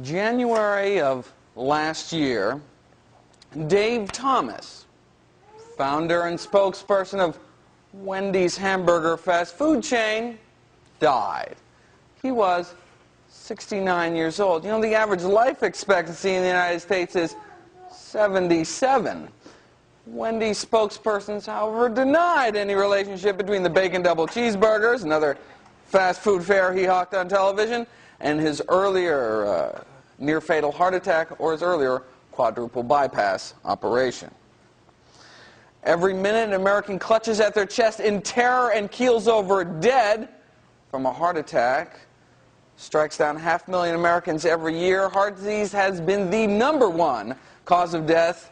January of last year, Dave Thomas, founder and spokesperson of Wendy's hamburger fast food chain, died. He was 69 years old. You know, the average life expectancy in the United States is 77. Wendy's spokespersons, however, denied any relationship between the bacon double cheeseburgers, another fast food fare he hawked on television, and his earlier near-fatal heart attack or his earlier quadruple bypass operation. Every minute, an American clutches at their chest in terror and keels over dead from a heart attack. Strikes down 500,000 Americans every year. Heart disease has been the #1 cause of death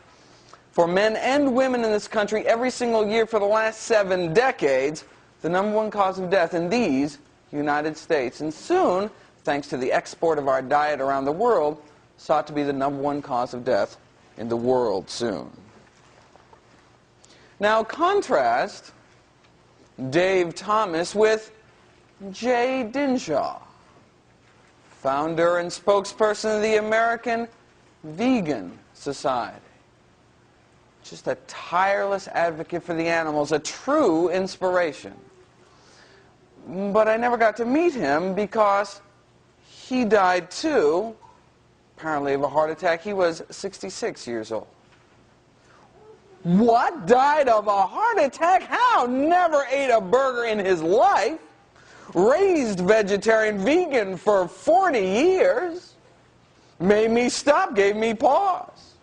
for men and women in this country every single year for the last 7 decades. The #1 cause of death in these United States. And soon, thanks to the export of our diet around the world, sought to be the #1 cause of death in the world soon. Now contrast Dave Thomas with Jay Dinshaw, founder and spokesperson of the American Vegan Society. Just a tireless advocate for the animals, a true inspiration. But I never got to meet him because he died too, apparently of a heart attack. He was 66 years old. What? Died of a heart attack? How? Never ate a burger in his life. Raised vegetarian vegan for 40 years. Made me stop, gave me pause.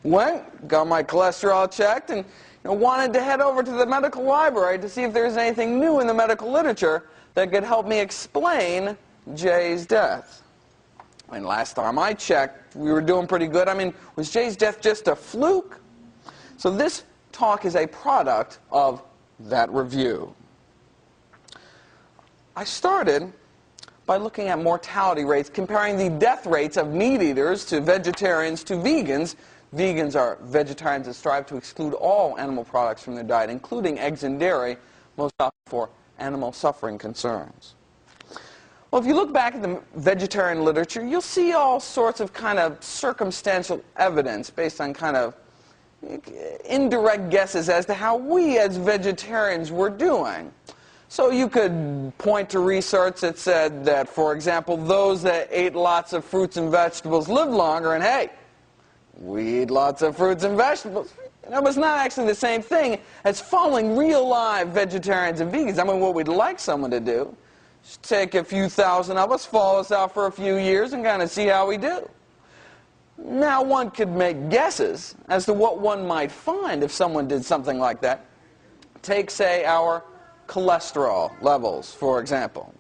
Went, got my cholesterol checked, and wanted to head over to the medical library to see if there's anything new in the medical literature that could help me explain Jay's death. And last time I checked, we were doing pretty good. I mean, was Jay's death just a fluke? So this talk is a product of that review. I started by looking at mortality rates, comparing the death rates of meat eaters to vegetarians to vegans. Vegans are vegetarians that strive to exclude all animal products from their diet, including eggs and dairy, most often for animal suffering concerns. Well, if you look back at the vegetarian literature, you'll see all sorts of kind of circumstantial evidence based on kind of indirect guesses as to how we as vegetarians were doing. So you could point to research that said that, for example, those that ate lots of fruits and vegetables lived longer, and hey, we eat lots of fruits and vegetables. But it's not actually the same thing as following real live vegetarians and vegans. I mean, what we'd like someone to do is take a few thousand of us, follow us out for a few years, and kind of see how we do. Now, one could make guesses as to what one might find if someone did something like that. Take, say, our cholesterol levels, for example.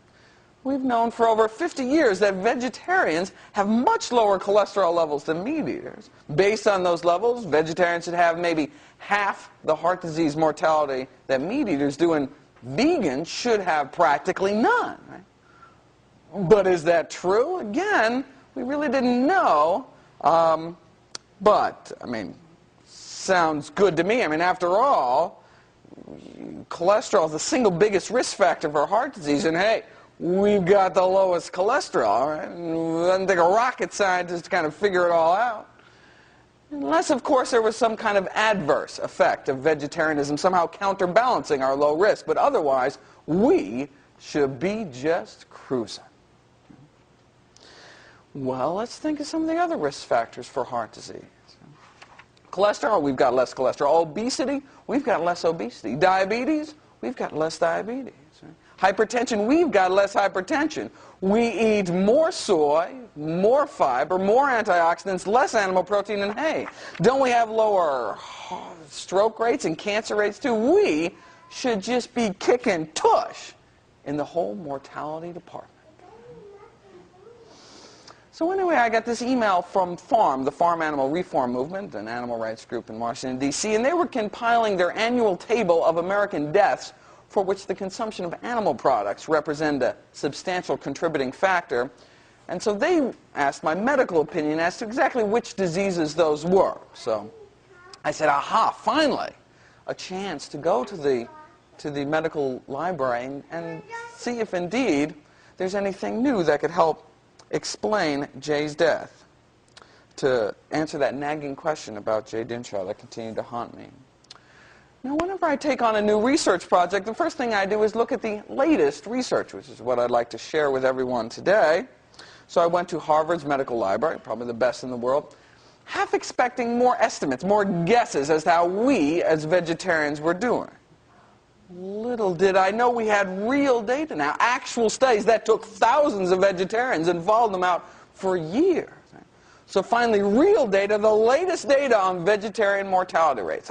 We've known for over 50 years that vegetarians have much lower cholesterol levels than meat eaters. Based on those levels, vegetarians should have maybe half the heart disease mortality that meat eaters do, and vegans should have practically none. Right? But is that true? Again, we really didn't know. But, I mean, sounds good to me. I mean, after all, cholesterol is the single biggest risk factor for heart disease, and hey, we've got the lowest cholesterol, right? It doesn't take a rocket scientist to kind of figure it all out. Unless, of course, there was some kind of adverse effect of vegetarianism somehow counterbalancing our low risk, but otherwise, we should be just cruising. Well, let's think of some of the other risk factors for heart disease. Cholesterol, we've got less cholesterol. Obesity, we've got less obesity. Diabetes, we've got less diabetes. Hypertension, we've got less hypertension. We eat more soy, more fiber, more antioxidants, less animal protein, and hey, don't we have lower stroke rates and cancer rates too? We should just be kicking tush in the whole mortality department. So anyway, I got this email from FARM, the Farm Animal Reform Movement, an animal rights group in Washington, D.C., and they were compiling their annual table of American deaths for which the consumption of animal products represent a substantial contributing factor. And so they asked my medical opinion as to exactly which diseases those were. So I said, aha, finally, a chance to go to the medical library and see if indeed there's anything new that could help explain Jay's death, to answer that nagging question about Jay Dinshaw that continued to haunt me. Now, whenever I take on a new research project, the first thing I do is look at the latest research, which is what I'd like to share with everyone today. So I went to Harvard's medical library, probably the best in the world, half expecting more estimates, more guesses as to how we as vegetarians were doing. Little did I know we had real data now, actual studies that took thousands of vegetarians and followed them out for years. So finally, real data, the latest data on vegetarian mortality rates.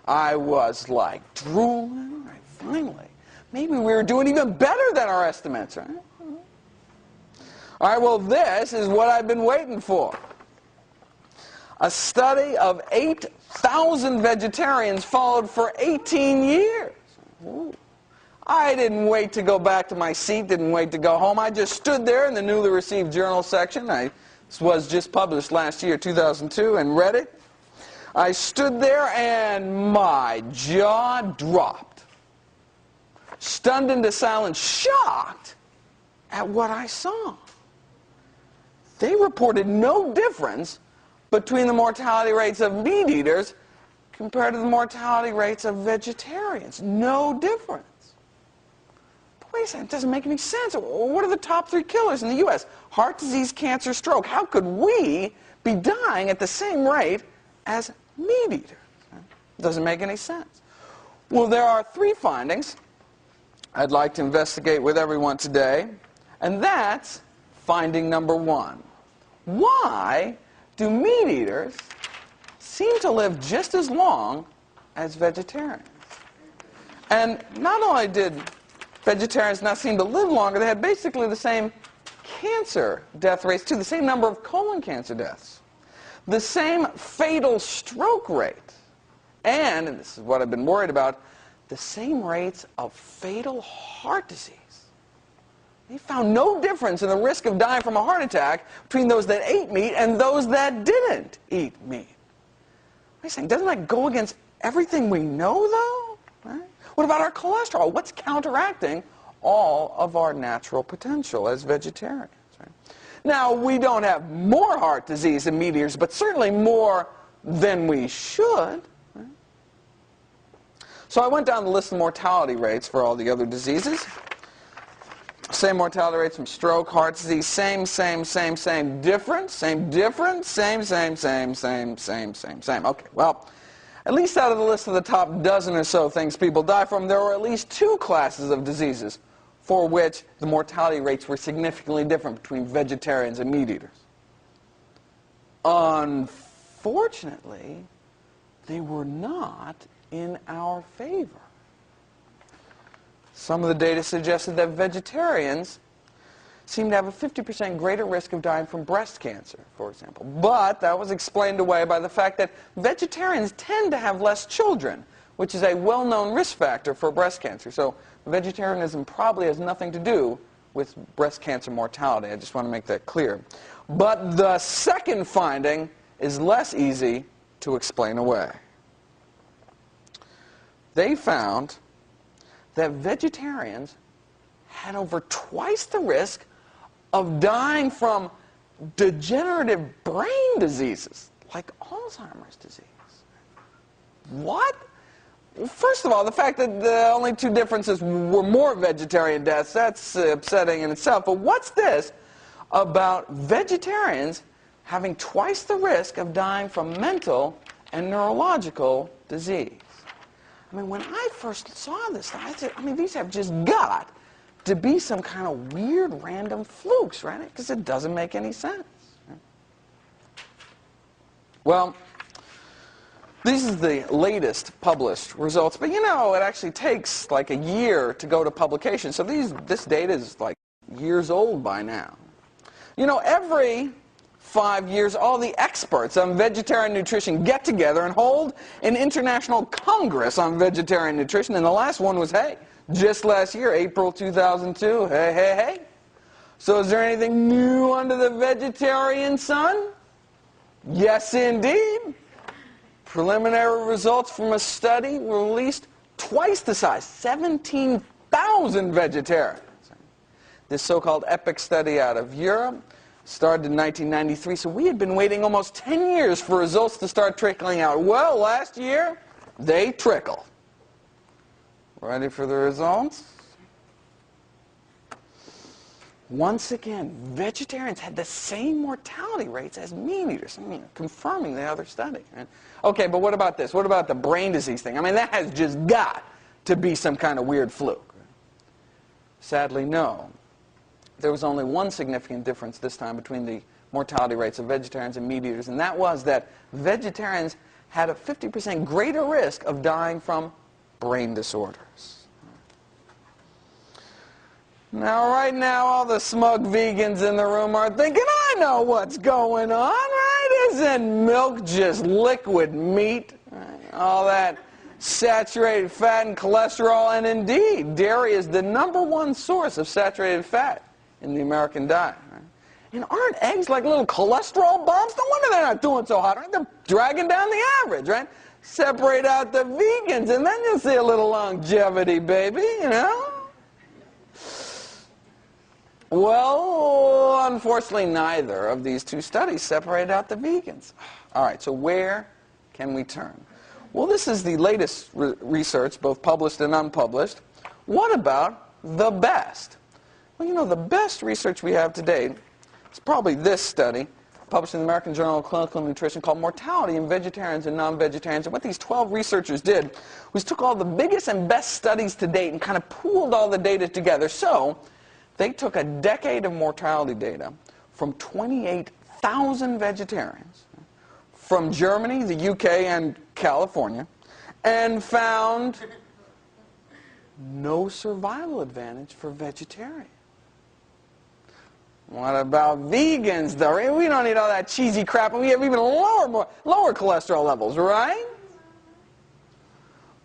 I was like drooling. Right, finally, maybe we were doing even better than our estimates. Right? All right, well, this is what I've been waiting for. A study of 8,000 vegetarians followed for 18 years. Ooh. I didn't wait to go back to my seat, didn't wait to go home. I just stood there in the newly received journal section. This was just published last year, 2002, and read it. I stood there and my jaw dropped. Stunned into silence, shocked at what I saw. They reported no difference between the mortality rates of meat eaters compared to the mortality rates of vegetarians. No difference. But wait a second, it doesn't make any sense. What are the top 3 killers in the U.S.? Heart disease, cancer, stroke. How could we be dying at the same rate as meat eaters? It doesn't make any sense. Well, there are 3 findings I'd like to investigate with everyone today, and that's finding number 1. Why do meat eaters seem to live just as long as vegetarians? And not only did vegetarians not seem to live longer, they had basically the same cancer death rates too, the same number of colon cancer deaths, the same fatal stroke rate, and this is what I've been worried about, the same rates of fatal heart disease. They found no difference in the risk of dying from a heart attack between those that ate meat and those that didn't eat meat. Wait a second, doesn't that go against everything we know, though? Right? What about our cholesterol? What's counteracting all of our natural potential as vegetarians? Right? Now, we don't have more heart disease than meat eaters, but certainly more than we should. Right? So I went down the list of mortality rates for all the other diseases. Same mortality rates from stroke, heart disease, same difference, same. Okay, well, at least out of the list of the top dozen or so things people die from, there were at least 2 classes of diseases for which the mortality rates were significantly different between vegetarians and meat eaters. Unfortunately, they were not in our favor. Some of the data suggested that vegetarians seem to have a 50% greater risk of dying from breast cancer, for example. But that was explained away by the fact that vegetarians tend to have less children, which is a well-known risk factor for breast cancer. So vegetarianism probably has nothing to do with breast cancer mortality. I just want to make that clear. But the second finding is less easy to explain away. They found that vegetarians had over twice the risk of dying from degenerative brain diseases, like Alzheimer's disease. What? Well, first of all, the fact that the only 2 differences were more vegetarian deaths, that's upsetting in itself. But what's this about vegetarians having twice the risk of dying from mental and neurological disease? I mean, when I first saw this, I said, these have just got to be some kind of weird random flukes, right? Because it doesn't make any sense. Well, this is the latest published results, but you know, it actually takes like a year to go to publication. So this data is like years old by now. You know, every 5 years, all the experts on vegetarian nutrition get together and hold an international congress on vegetarian nutrition. And the last one was, just last year, April 2002. Hey. So is there anything new under the vegetarian sun? Yes, indeed. Preliminary results from a study released twice the size, 17,000 vegetarians. This so-called EPIC study out of Europe started in 1993, so we had been waiting almost 10 years for results to start trickling out. Well, last year, they trickled. Ready for the results? Once again, vegetarians had the same mortality rates as meat eaters, confirming the other study. Okay, but what about this? What about the brain disease thing? I mean, that has just got to be some kind of weird fluke. Sadly, no. There was only one significant difference this time between the mortality rates of vegetarians and meat eaters, and that was that vegetarians had a 50% greater risk of dying from brain disorders. Now, right now, all the smug vegans in the room are thinking, I know what's going on, right? Isn't milk just liquid meat? Right? All that saturated fat and cholesterol, and indeed, dairy is the #1 source of saturated fat in the American diet. Right? And aren't eggs like little cholesterol bombs? No wonder they're not doing so hot. Right? They're dragging down the average, right? Separate out the vegans, and then you'll see a little longevity, baby, you know? Well, unfortunately, neither of these two studies separated out the vegans. All right, so where can we turn? Well, this is the latest research, both published and unpublished. What about the best? Well, you know, the best research we have to date is probably this study, published in the American Journal of Clinical Nutrition, called Mortality in Vegetarians and Non-Vegetarians. And what these 12 researchers did was took all the biggest and best studies to date and kind of pooled all the data together. So they took a decade of mortality data from 28,000 vegetarians from Germany, the UK, and California, and found no survival advantage for vegetarians. What about vegans, though? We don't eat all that cheesy crap, and we have even lower cholesterol levels, right?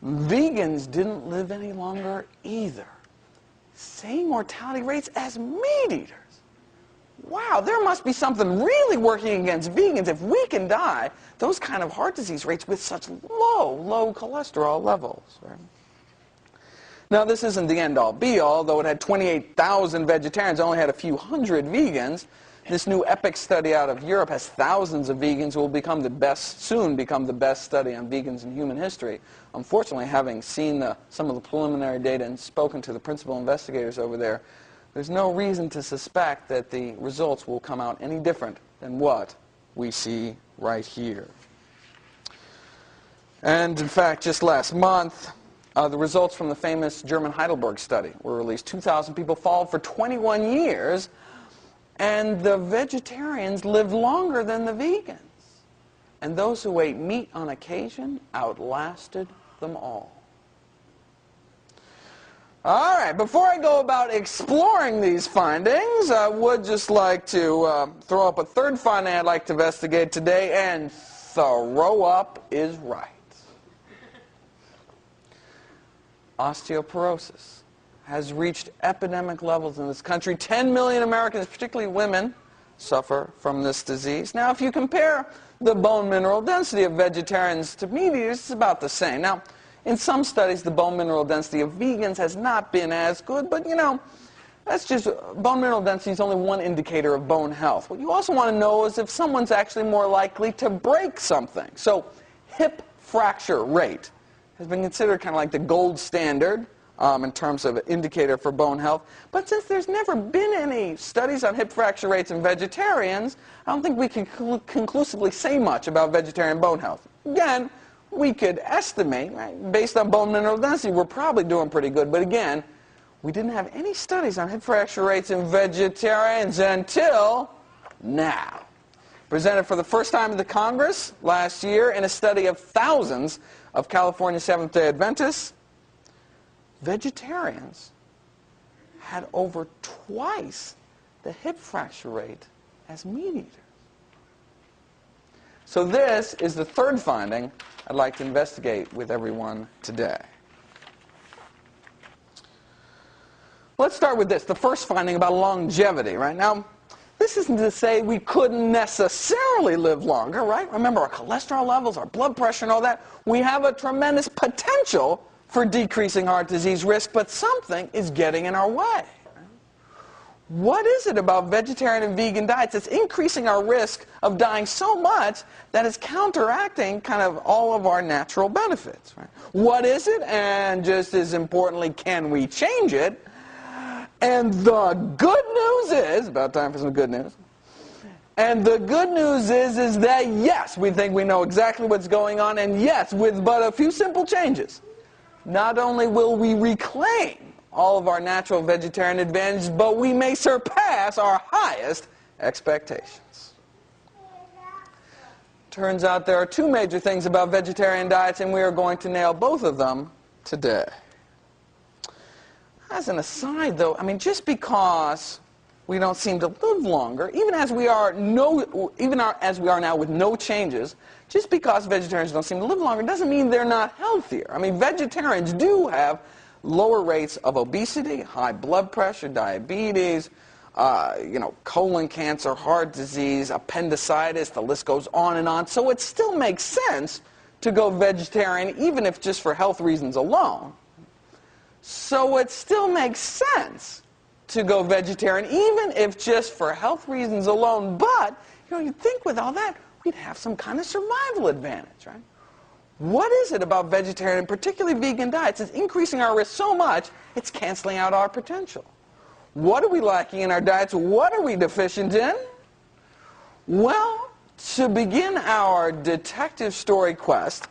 Vegans didn't live any longer either. Same mortality rates as meat eaters. Wow, there must be something really working against vegans if we can die those kind of heart disease rates with such low cholesterol levels. Right? Now, this isn't the end-all, be-all. Though it had 28,000 vegetarians, it only had a few hundred vegans. This new EPIC study out of Europe has thousands of vegans who will soon become the best study on vegans in human history. Unfortunately, having seen some of the preliminary data and spoken to the principal investigators over there, there's no reason to suspect that the results will come out any different than what we see right here. And in fact, just last month, the results from the famous German Heidelberg study were released. 2,000 people followed for 21 years, and the vegetarians lived longer than the vegans. And those who ate meat on occasion outlasted them all. All right, before I go about exploring these findings, I would just like to throw up a third finding I'd like to investigate today, and throw up is right. Osteoporosis has reached epidemic levels in this country. 10 million Americans, particularly women, suffer from this disease. Now, if you compare the bone mineral density of vegetarians to meat eaters, it's about the same. Now, in some studies, the bone mineral density of vegans has not been as good, but you know, bone mineral density is only one indicator of bone health. What you also want to know is if someone's actually more likely to break something. So, hip fracture rate has been considered kind of like the gold standard in terms of an indicator for bone health. But since there's never been any studies on hip fracture rates in vegetarians, I don't think we can conclusively say much about vegetarian bone health. Again, we could estimate, right, based on bone mineral density, we're probably doing pretty good. But again, we didn't have any studies on hip fracture rates in vegetarians until now. Presented for the first time to the Congress last year in a study of thousands of California Seventh-day Adventists, vegetarians had over twice the hip fracture rate as meat eaters. So this is the third finding I'd like to investigate with everyone today. Let's start with this, the first finding about longevity, right? Now, this isn't to say we couldn't necessarily live longer, right? Remember our cholesterol levels, our blood pressure and all that. We have a tremendous potential for decreasing heart disease risk, but something is getting in our way. What is it about vegetarian and vegan diets that's increasing our risk of dying so much that it's counteracting kind of all of our natural benefits? Right? What is it? And just as importantly, can we change it? And the good news is, about time for some good news, and the good news is that yes, we think we know exactly what's going on, and yes, with but a few simple changes, not only will we reclaim all of our natural vegetarian advantages, but we may surpass our highest expectations. Turns out there are two major things about vegetarian diets, and we are going to nail both of them today. As an aside, though, I mean, just because we don't seem to live longer, even as we are now with no changes, just because vegetarians don't seem to live longer doesn't mean they're not healthier. I mean, vegetarians do have lower rates of obesity, high blood pressure, diabetes, colon cancer, heart disease, appendicitis, the list goes on and on. So it still makes sense to go vegetarian, even if just for health reasons alone. So it still makes sense to go vegetarian, even if just for health reasons alone. But, you'd think with all that, we'd have some kind of survival advantage, right? What is it about vegetarian, and particularly vegan diets, that's increasing our risk so much, it's canceling out our potential? What are we lacking in our diets? What are we deficient in? Well, to begin our detective story quest,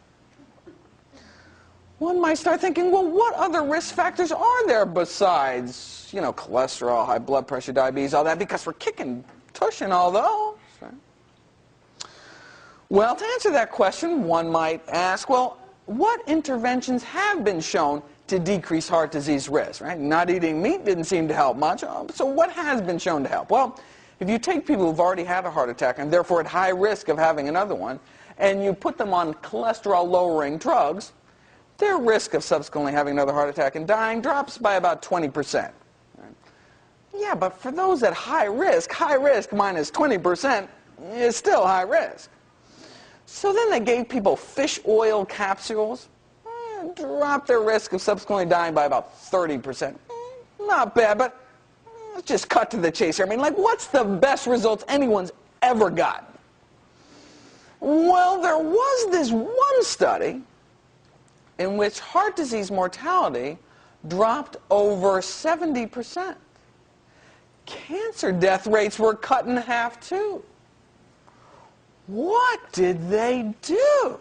one might start thinking, well, what other risk factors are there besides, cholesterol, high blood pressure, diabetes, all that, because we're kicking tush in all those, right? Well, to answer that question, one might ask, well, what interventions have been shown to decrease heart disease risk, right? Not eating meat didn't seem to help much, so what has been shown to help? Well, if you take people who've already had a heart attack and therefore at high risk of having another one, and you put them on cholesterol-lowering drugs, their risk of subsequently having another heart attack and dying drops by about 20%. Right? Yeah, but for those at high risk minus 20% is still high risk. So then they gave people fish oil capsules, dropped their risk of subsequently dying by about 30%. Not bad, but let's just cut to the chase here. I mean, what's the best results anyone's ever gotten? Well, there was this one study in which heart disease mortality dropped over 70%. Cancer death rates were cut in half, too. What did they do?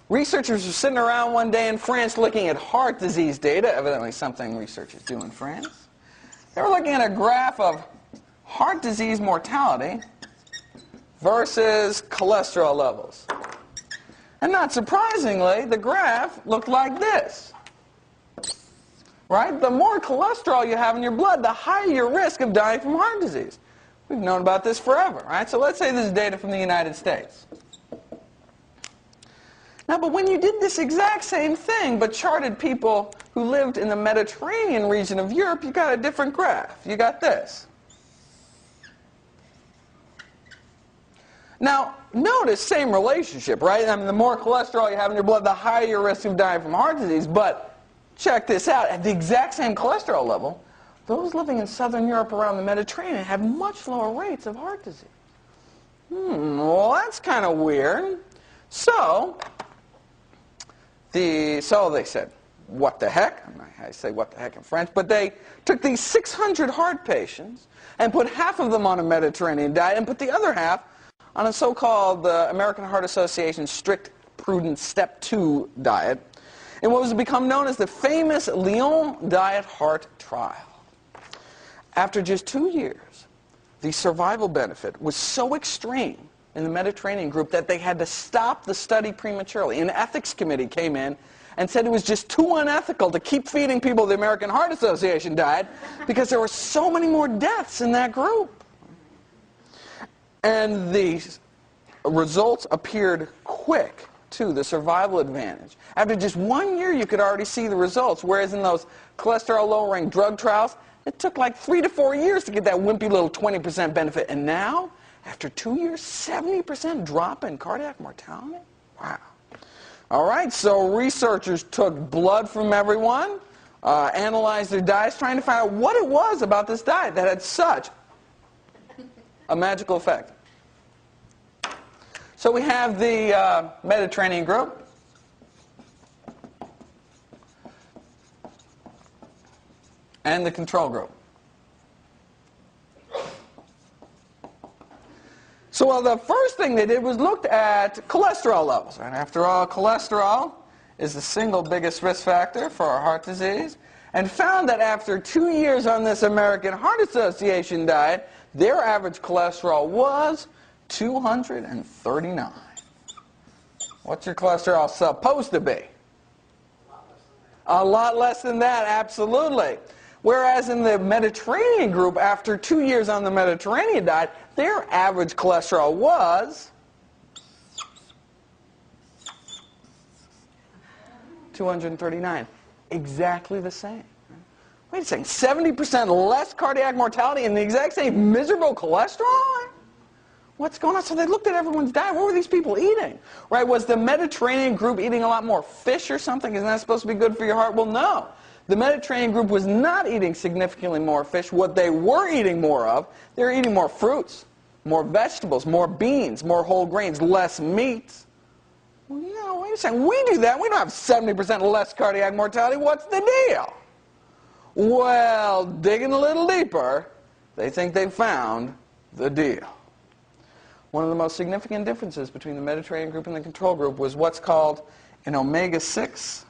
Researchers were sitting around one day in France looking at heart disease data, evidently something researchers do in France. They were looking at a graph of heart disease mortality versus cholesterol levels. And not surprisingly, the graph looked like this. Right? The more cholesterol you have in your blood, the higher your risk of dying from heart disease. We've known about this forever, right? So let's say this is data from the United States. Now, but when you did this exact same thing, but charted people who lived in the Mediterranean region of Europe, you got a different graph. You got this. Now, notice, same relationship, right? I mean, the more cholesterol you have in your blood, the higher your risk of dying from heart disease. But check this out. At the exact same cholesterol level, those living in southern Europe around the Mediterranean have much lower rates of heart disease. Well, that's kind of weird. So they said, what the heck? I say what the heck in French, but they took these 600 heart patients and put half of them on a Mediterranean diet and put the other half on a so-called American Heart Association strict prudent step 2 diet in what was to become known as the famous Lyon diet heart trial. After just 2 years, the survival benefit was so extreme in the Mediterranean group that they had to stop the study prematurely. An ethics committee came in and said it was just too unethical to keep feeding people the American Heart Association diet because there were so many more deaths in that group. And the results appeared quick, too, the survival advantage. After just 1 year, you could already see the results, whereas in those cholesterol-lowering drug trials, it took like 3 to 4 years to get that wimpy little 20% benefit. And now, after 2 years, 70% drop in cardiac mortality? Wow. All right, so researchers took blood from everyone, analyzed their diets, trying to find out what it was about this diet that had such a magical effect. So we have the Mediterranean group. And the control group. So well, the first thing they did was looked at cholesterol levels. And after all, cholesterol is the single biggest risk factor for heart disease, and found that after 2 years on this American Heart Association diet, their average cholesterol was 239. What's your cholesterol supposed to be? A lot less than that, absolutely. Whereas in the Mediterranean group, after 2 years on the Mediterranean diet, their average cholesterol was 239. Exactly the same. Wait a second, 70% less cardiac mortality and the exact same miserable cholesterol? What's going on? So they looked at everyone's diet. What were these people eating? Right? Was the Mediterranean group eating a lot more fish or something? Isn't that supposed to be good for your heart? Well, no. The Mediterranean group was not eating significantly more fish. What they were eating more of, they were eating more fruits, more vegetables, more beans, more whole grains, less meat. Well, you know, wait a second. We do that. We don't have 70% less cardiac mortality. What's the deal? Well, digging a little deeper, they think they found the deal. One of the most significant differences between the Mediterranean group and the control group was what's called an omega-6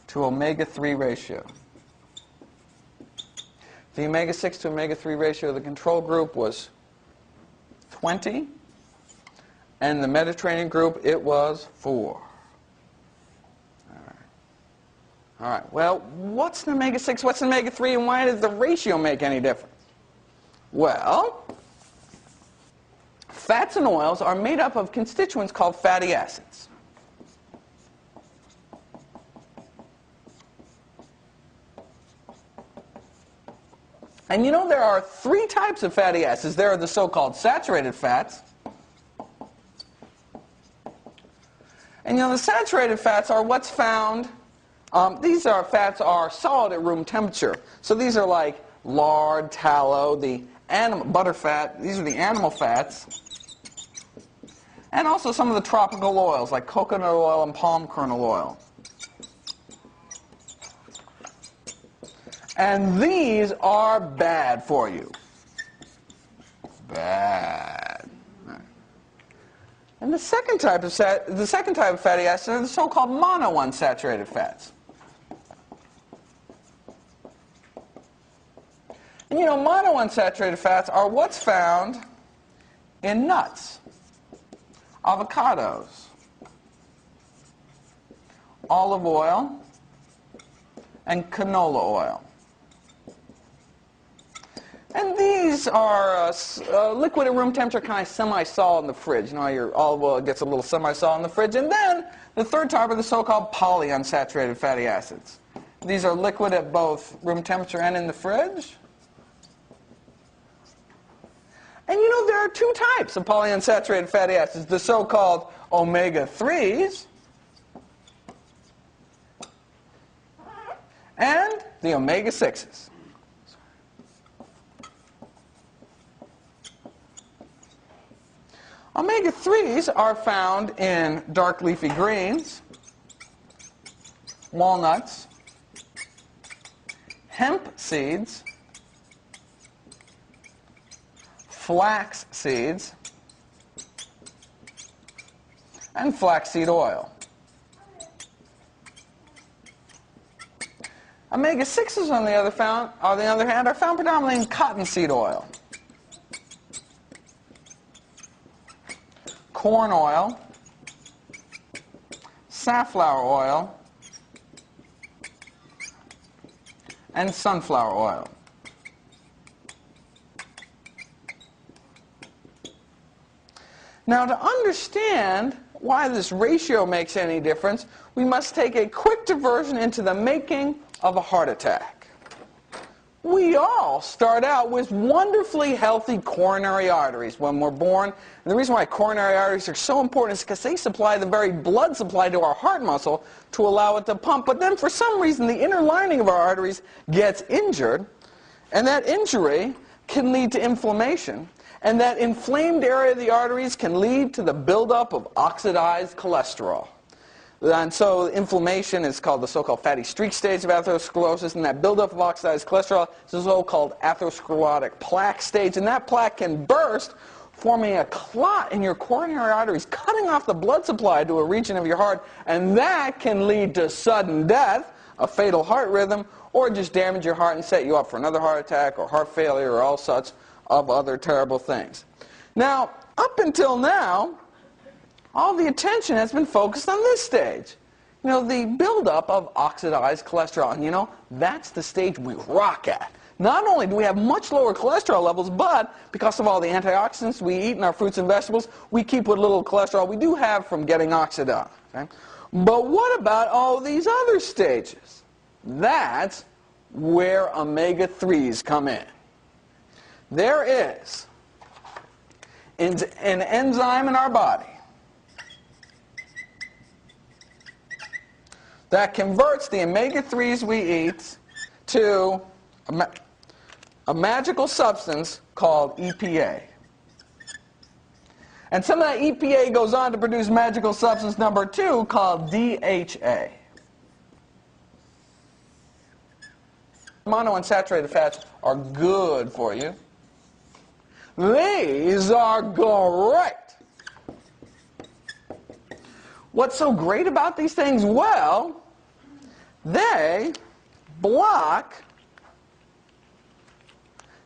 to omega-3 ratio. The omega-6 to omega-3 ratio of the control group was 20, and the Mediterranean group, it was 4. All right, well, what's an omega-6, what's an omega-3, and why does the ratio make any difference? Well, fats and oils are made up of constituents called fatty acids. And you know there are 3 types of fatty acids. There are the so-called saturated fats. And you know the saturated fats are what's found, these fats are solid at room temperature. So these are like lard, tallow, the butter fat, these are the animal fats. And also some of the tropical oils like coconut oil and palm kernel oil. And these are bad for you. Bad. And the second type of fatty acids are the so-called monounsaturated fats. And you know, monounsaturated fats are what's found in nuts, avocados, olive oil, and canola oil. And these are liquid at room temperature, kind of semi-solid in the fridge. You know, your olive oil gets a little semi-solid in the fridge. And then the third type are the so-called polyunsaturated fatty acids. These are liquid at both room temperature and in the fridge. And you know, there are 2 types of polyunsaturated fatty acids, the so-called omega-3s and the omega-6s. Omega-3s are found in dark leafy greens, walnuts, hemp seeds, flax seeds, and flaxseed oil. Omega-6s, on the other hand, are found predominantly in cottonseed oil, corn oil, safflower oil, and sunflower oil. Now, to understand why this ratio makes any difference, we must take a quick diversion into the making of a heart attack. we all start out with wonderfully healthy coronary arteries when we're born. And the reason why coronary arteries are so important is because they supply the very blood supply to our heart muscle to allow it to pump. But then for some reason the inner lining of our arteries gets injured, and that injury can lead to inflammation. And that inflamed area of the arteries can lead to the buildup of oxidized cholesterol. And so inflammation is called the so-called fatty streak stage of atherosclerosis, and that buildup of oxidized cholesterol is the so-called atherosclerotic plaque stage, and that plaque can burst, forming a clot in your coronary arteries, cutting off the blood supply to a region of your heart, and that can lead to sudden death, a fatal heart rhythm, or just damage your heart and set you up for another heart attack or heart failure or all sorts of other terrible things. Now, up until now, all the attention has been focused on this stage. You know, the buildup of oxidized cholesterol. And you know, that's the stage we rock at. Not only do we have much lower cholesterol levels, but because of all the antioxidants we eat in our fruits and vegetables, we keep what little cholesterol we do have from getting oxidized. Okay? But what about all these other stages? That's where omega-3s come in. There is an enzyme in our body that converts the omega-3s we eat to a magical substance called EPA. And some of that EPA goes on to produce magical substance number 2 called DHA. Monounsaturated fats are good for you. These are great. What's so great about these things? Well, they block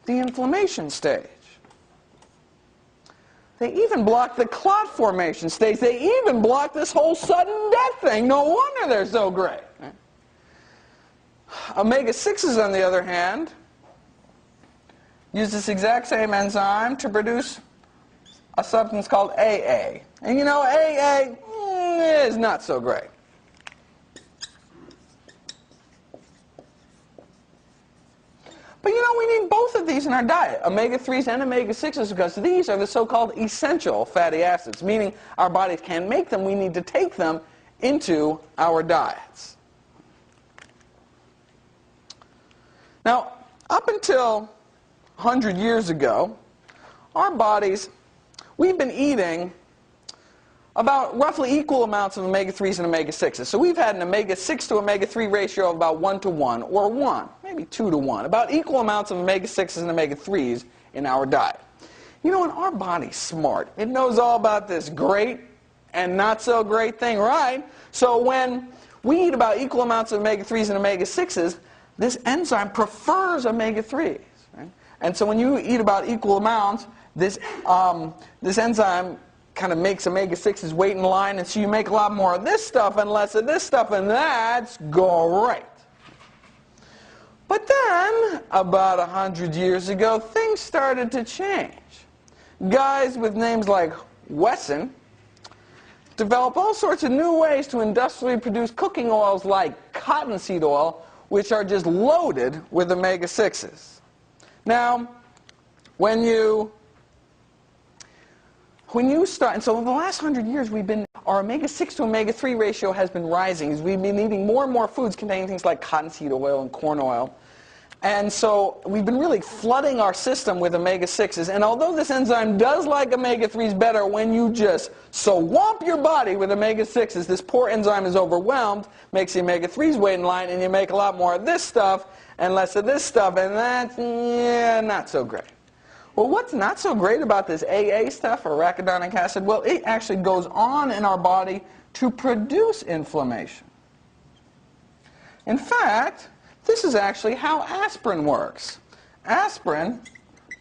the inflammation stage. They even block the clot formation stage. They even block this whole sudden death thing. No wonder they're so great. Omega-6s, on the other hand, use this exact same enzyme to produce a substance called AA. And you know, AA is not so great. But you know, we need both of these in our diet, omega-3s and omega-6s, because these are the so-called essential fatty acids, meaning our bodies can't make them, we need to take them into our diets. Now, up until 100 years ago, our bodies, we've been eating about roughly equal amounts of omega-3s and omega-6s. So we've had an omega-6 to omega-3 ratio of about 1 to 1, or 1, maybe 2 to 1, about equal amounts of omega-6s and omega-3s in our diet. You know, and our body's smart. It knows all about this great and not so great thing, right? So when we eat about equal amounts of omega-3s and omega-6s, this enzyme prefers omega-3s. Right? And so when you eat about equal amounts, this enzyme kind of makes omega-6s wait in line, and so you make a lot more of this stuff and less of this stuff, and that's great. But then, about 100 years ago, things started to change. Guys with names like Wesson developed all sorts of new ways to industrially produce cooking oils like cottonseed oil, which are just loaded with omega-6s. Now, when you start, and so in the last 100 years, our omega-6 to omega-3 ratio has been rising. We've been eating more and more foods containing things like cottonseed oil and corn oil. And so we've been really flooding our system with omega-6s. And although this enzyme does like omega-3s better, when you just swamp your body with omega-6s, this poor enzyme is overwhelmed, makes the omega-3s wait in line, and you make a lot more of this stuff and less of this stuff, and that's, not so great. Well, what's not so great about this AA stuff, or arachidonic acid? Well, it actually goes on in our body to produce inflammation. In fact, this is actually how aspirin works. Aspirin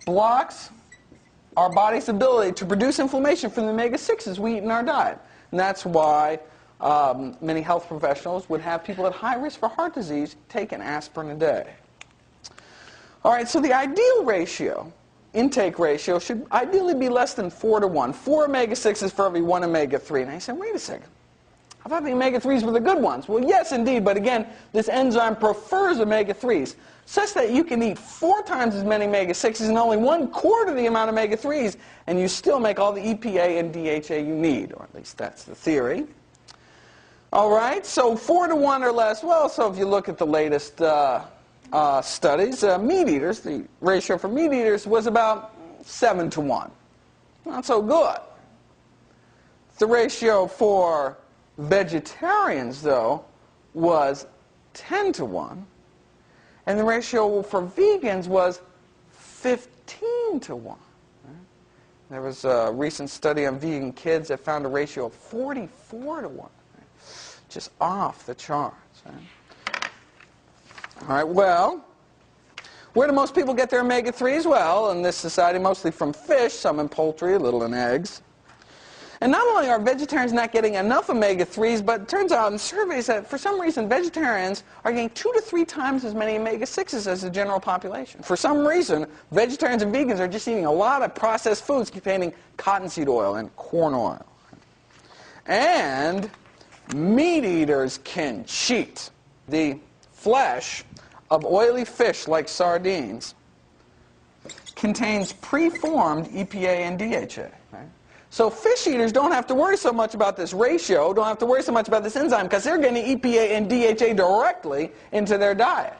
blocks our body's ability to produce inflammation from the omega-6s we eat in our diet. And that's why many health professionals would have people at high risk for heart disease take an aspirin a day. All right, so the ideal ratio, intake ratio, should ideally be less than 4 to 1. 4 omega-6s for every 1 omega-3. And I said, wait a second. How about the omega-3s were the good ones? Well, yes, indeed, but again, this enzyme prefers omega-3s, such that you can eat 4 times as many omega-6s and only 1/4 the amount of omega-3s, and you still make all the EPA and DHA you need, or at least that's the theory. All right, so 4 to 1 or less. Well, so if you look at the latest studies, meat eaters, the ratio for meat eaters was about 7 to 1. Not so good. The ratio for vegetarians, though, was 10 to 1. And the ratio for vegans was 15 to 1. There was a recent study on vegan kids that found a ratio of 44 to 1. Just off the charts. All right, well, where do most people get their omega-3s? Well, in this society, mostly from fish, some in poultry, a little in eggs. And not only are vegetarians not getting enough omega-3s, but it turns out in surveys that for some reason vegetarians are getting 2 to 3 times as many omega-6s as the general population. For some reason, vegetarians and vegans are just eating a lot of processed foods containing cottonseed oil and corn oil. And meat eaters can cheat. The flesh of oily fish like sardines contains preformed EPA and DHA. Right? So fish eaters don't have to worry so much about this ratio, don't have to worry so much about this enzyme, because they're getting EPA and DHA directly into their diet.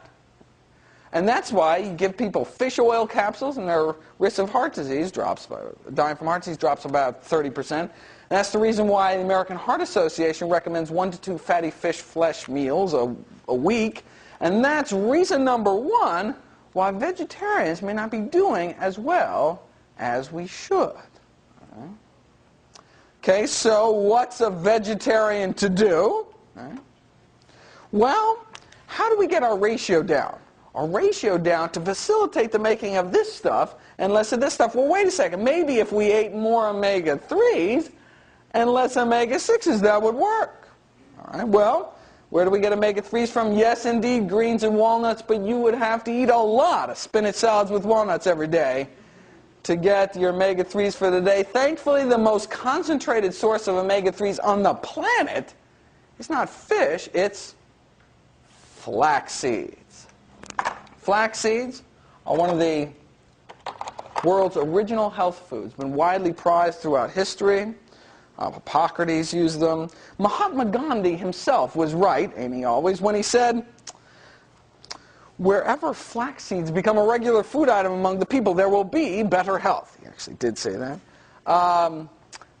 And that's why you give people fish oil capsules and their risk of heart disease drops, dying from heart disease drops about 30%. And that's the reason why the American Heart Association recommends 1 to 2 fatty fish flesh meals a week. And that's reason number 1 why vegetarians may not be doing as well as we should. Okay, so what's a vegetarian to do? Well, how do we get our ratio down? Our ratio down to facilitate the making of this stuff and less of this stuff. Well, wait a second. Maybe if we ate more omega-3s and less omega-6s, that would work. All right, well, where do we get omega-3s from? Yes, indeed, greens and walnuts, but you would have to eat a lot of spinach salads with walnuts every day to get your omega-3s for the day. Thankfully, the most concentrated source of omega-3s on the planet is not fish, it's flax seeds. Flax seeds are one of the world's original health foods, been widely prized throughout history. Hippocrates used them. Mahatma Gandhi himself was right, ain't he always, when he said, wherever flax seeds become a regular food item among the people, there will be better health. He actually did say that.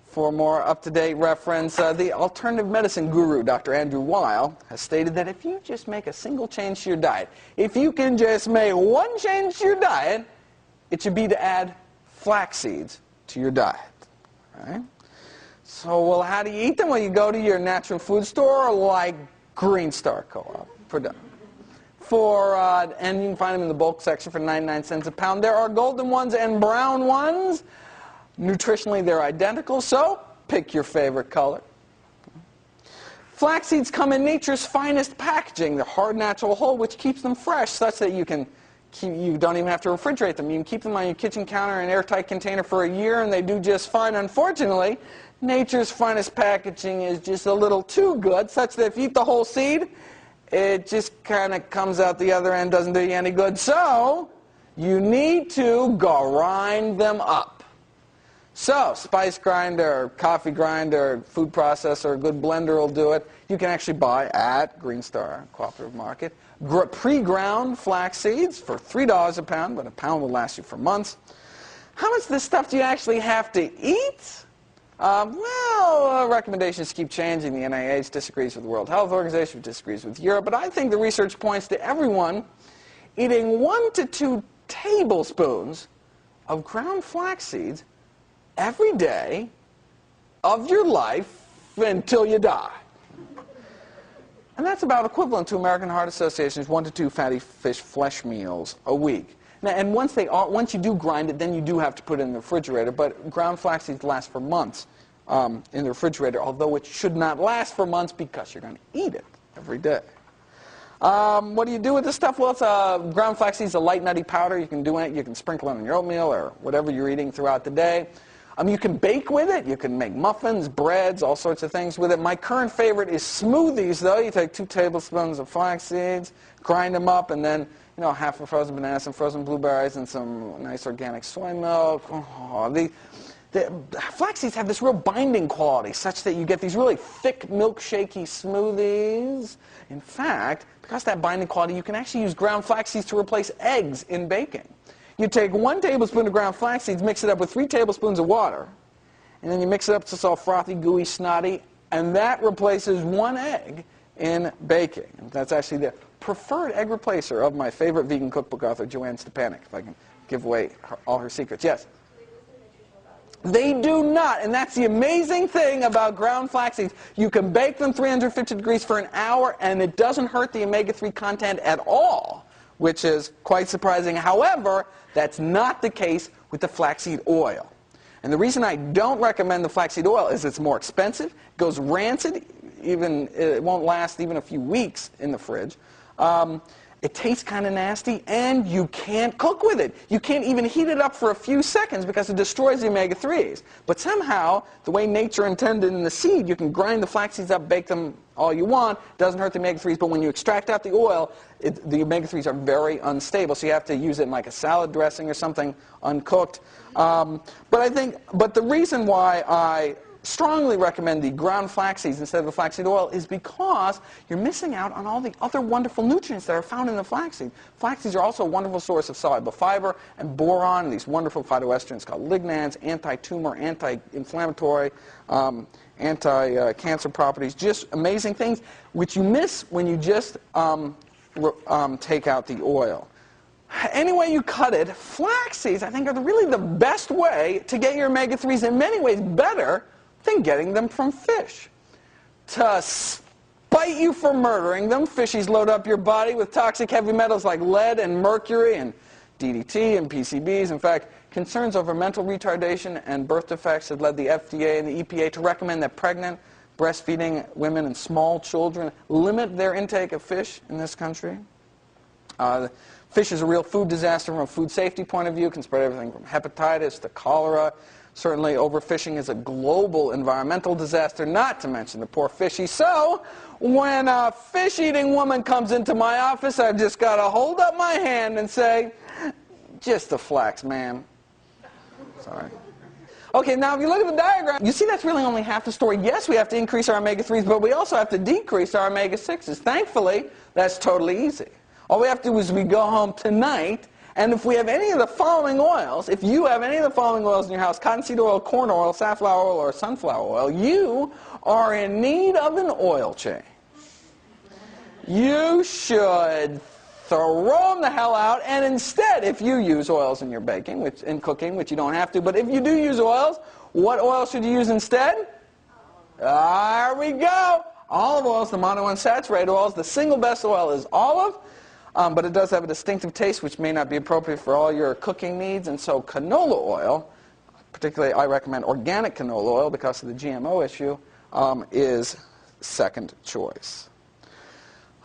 For more up-to-date reference, the alternative medicine guru, Dr. Andrew Weil, has stated that if you just make a single change to your diet, if you can just make one change to your diet, it should be to add flax seeds to your diet. All right? So, well, how do you eat them? Well, you go to your natural food store like Green Star Co-op. And you can find them in the bulk section for 99 cents a pound. There are golden ones and brown ones. Nutritionally, they're identical, so pick your favorite color. Flax seeds come in nature's finest packaging, the hard natural whole, which keeps them fresh, such that you don't even have to refrigerate them. You can keep them on your kitchen counter in an airtight container for a year, and they do just fine. Unfortunately, nature's finest packaging is just a little too good, such that if you eat the whole seed, it just kind of comes out the other end, doesn't do you any good. So, you need to grind them up. So, spice grinder, coffee grinder, food processor, a good blender will do it. You can actually buy at Green Star Cooperative Market pre-ground flax seeds for $3 a pound, but a pound will last you for months. How much of this stuff do you actually have to eat? Recommendations keep changing. The NIH disagrees with the World Health Organization, disagrees with Europe, but I think the research points to everyone eating 1 to 2 tablespoons of ground flax seeds every day of your life until you die. And that's about equivalent to American Heart Association's 1 to 2 fatty fish flesh meals a week. Now, and once you do grind it, then you do have to put it in the refrigerator, but ground flax seeds last for months in the refrigerator, although it should not last for months because you're going to eat it every day. What do you do with this stuff? Well, it's ground flax seeds, a light nutty powder. You can do it. You can sprinkle it on your oatmeal or whatever you're eating throughout the day. You can bake with it. You can make muffins, breads, all sorts of things with it. My current favorite is smoothies, though. You take 2 tablespoons of flax seeds, grind them up, and then half a frozen banana, some frozen blueberries, and some nice organic soy milk. Oh, the flax seeds have this real binding quality, such that you get these really thick, milkshakey smoothies. In fact, because of that binding quality, you can actually use ground flax seeds to replace eggs in baking. You take 1 tablespoon of ground flax seeds, mix it up with 3 tablespoons of water, and then you mix it up so it's all frothy, gooey, snotty, and that replaces 1 egg in baking. And that's actually the preferred egg replacer of my favorite vegan cookbook author, Joanne Stepanek, if I can give away all her secrets. Yes? They do not, and that's the amazing thing about ground flax seeds. You can bake them 350 degrees for an hour, and it doesn't hurt the omega-3 content at all, which is quite surprising. However, that's not the case with the flaxseed oil. And the reason I don't recommend the flaxseed oil is it's more expensive, it goes rancid, it won't last even a few weeks in the fridge. It tastes kind of nasty, and you can't cook with it. You can't even heat it up for a few seconds because it destroys the omega-3s. But somehow, the way nature intended in the seed, you can grind the flax seeds up, bake them all you want. It doesn't hurt the omega-3s, but when you extract out the oil, the omega-3s are very unstable, so you have to use it in like a salad dressing or something uncooked. But the reason why I strongly recommend the ground flax seeds instead of the flaxseed oil is because you're missing out on all the other wonderful nutrients that are found in the flaxseed. Flax seeds are also a wonderful source of soluble fiber and boron, and these wonderful phytoestrogens called lignans, anti-tumor, anti-inflammatory, anti-cancer properties, just amazing things which you miss when you just take out the oil. Any way you cut it, flax seeds, I think, are really the best way to get your omega-3s, in many ways better than getting them from fish. To spite you for murdering them, fishies load up your body with toxic heavy metals like lead and mercury and DDT and PCBs. In fact, concerns over mental retardation and birth defects have led the FDA and the EPA to recommend that pregnant, breastfeeding women and small children limit their intake of fish in this country. Fish is a real food disaster from a food safety point of view. It can spread everything from hepatitis to cholera. Certainly, overfishing is a global environmental disaster, not to mention the poor fishies. So, when a fish-eating woman comes into my office, I've just got to hold up my hand and say, just the flax, ma'am. Sorry. Okay, now if you look at the diagram, you see that's really only half the story. Yes, we have to increase our omega-3s, but we also have to decrease our omega-6s. Thankfully, that's totally easy. All we have to do is we go home tonight, and if we have any of the following oils, if you have any of the following oils in your house, cottonseed oil, corn oil, safflower oil, or sunflower oil, you are in need of an oil change. You should throw them the hell out, and instead, if you use oils in your baking, in cooking, which you don't have to, but if you do use oils, what oil should you use instead? There we go. Olive oil is the monounsaturated oils. The single best oil is olive. But it does have a distinctive taste which may not be appropriate for all your cooking needs, and so canola oil, particularly I recommend organic canola oil because of the GMO issue, is second choice.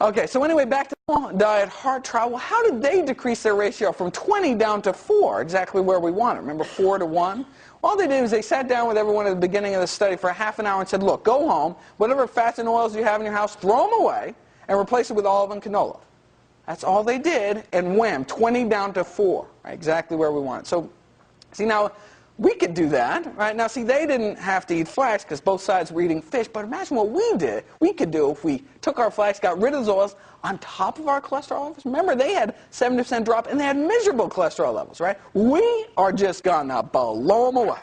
Okay, so anyway, back to the diet heart trial. Well, how did they decrease their ratio from 20 down to 4, exactly where we want it? Remember 4 to 1? All they did was they sat down with everyone at the beginning of the study for a half an hour and said, look, go home, whatever fats and oils you have in your house, throw them away and replace it with olive and canola. That's all they did, and wham, 20 down to 4, right, exactly where we want it. So, see, now, we could do that, right? Now, see, they didn't have to eat flax because both sides were eating fish, but imagine what we could do if we took our flax, got rid of those oils on top of our cholesterol levels. Remember, they had 70% drop, and they had miserable cholesterol levels, right? We are just going to blow them away.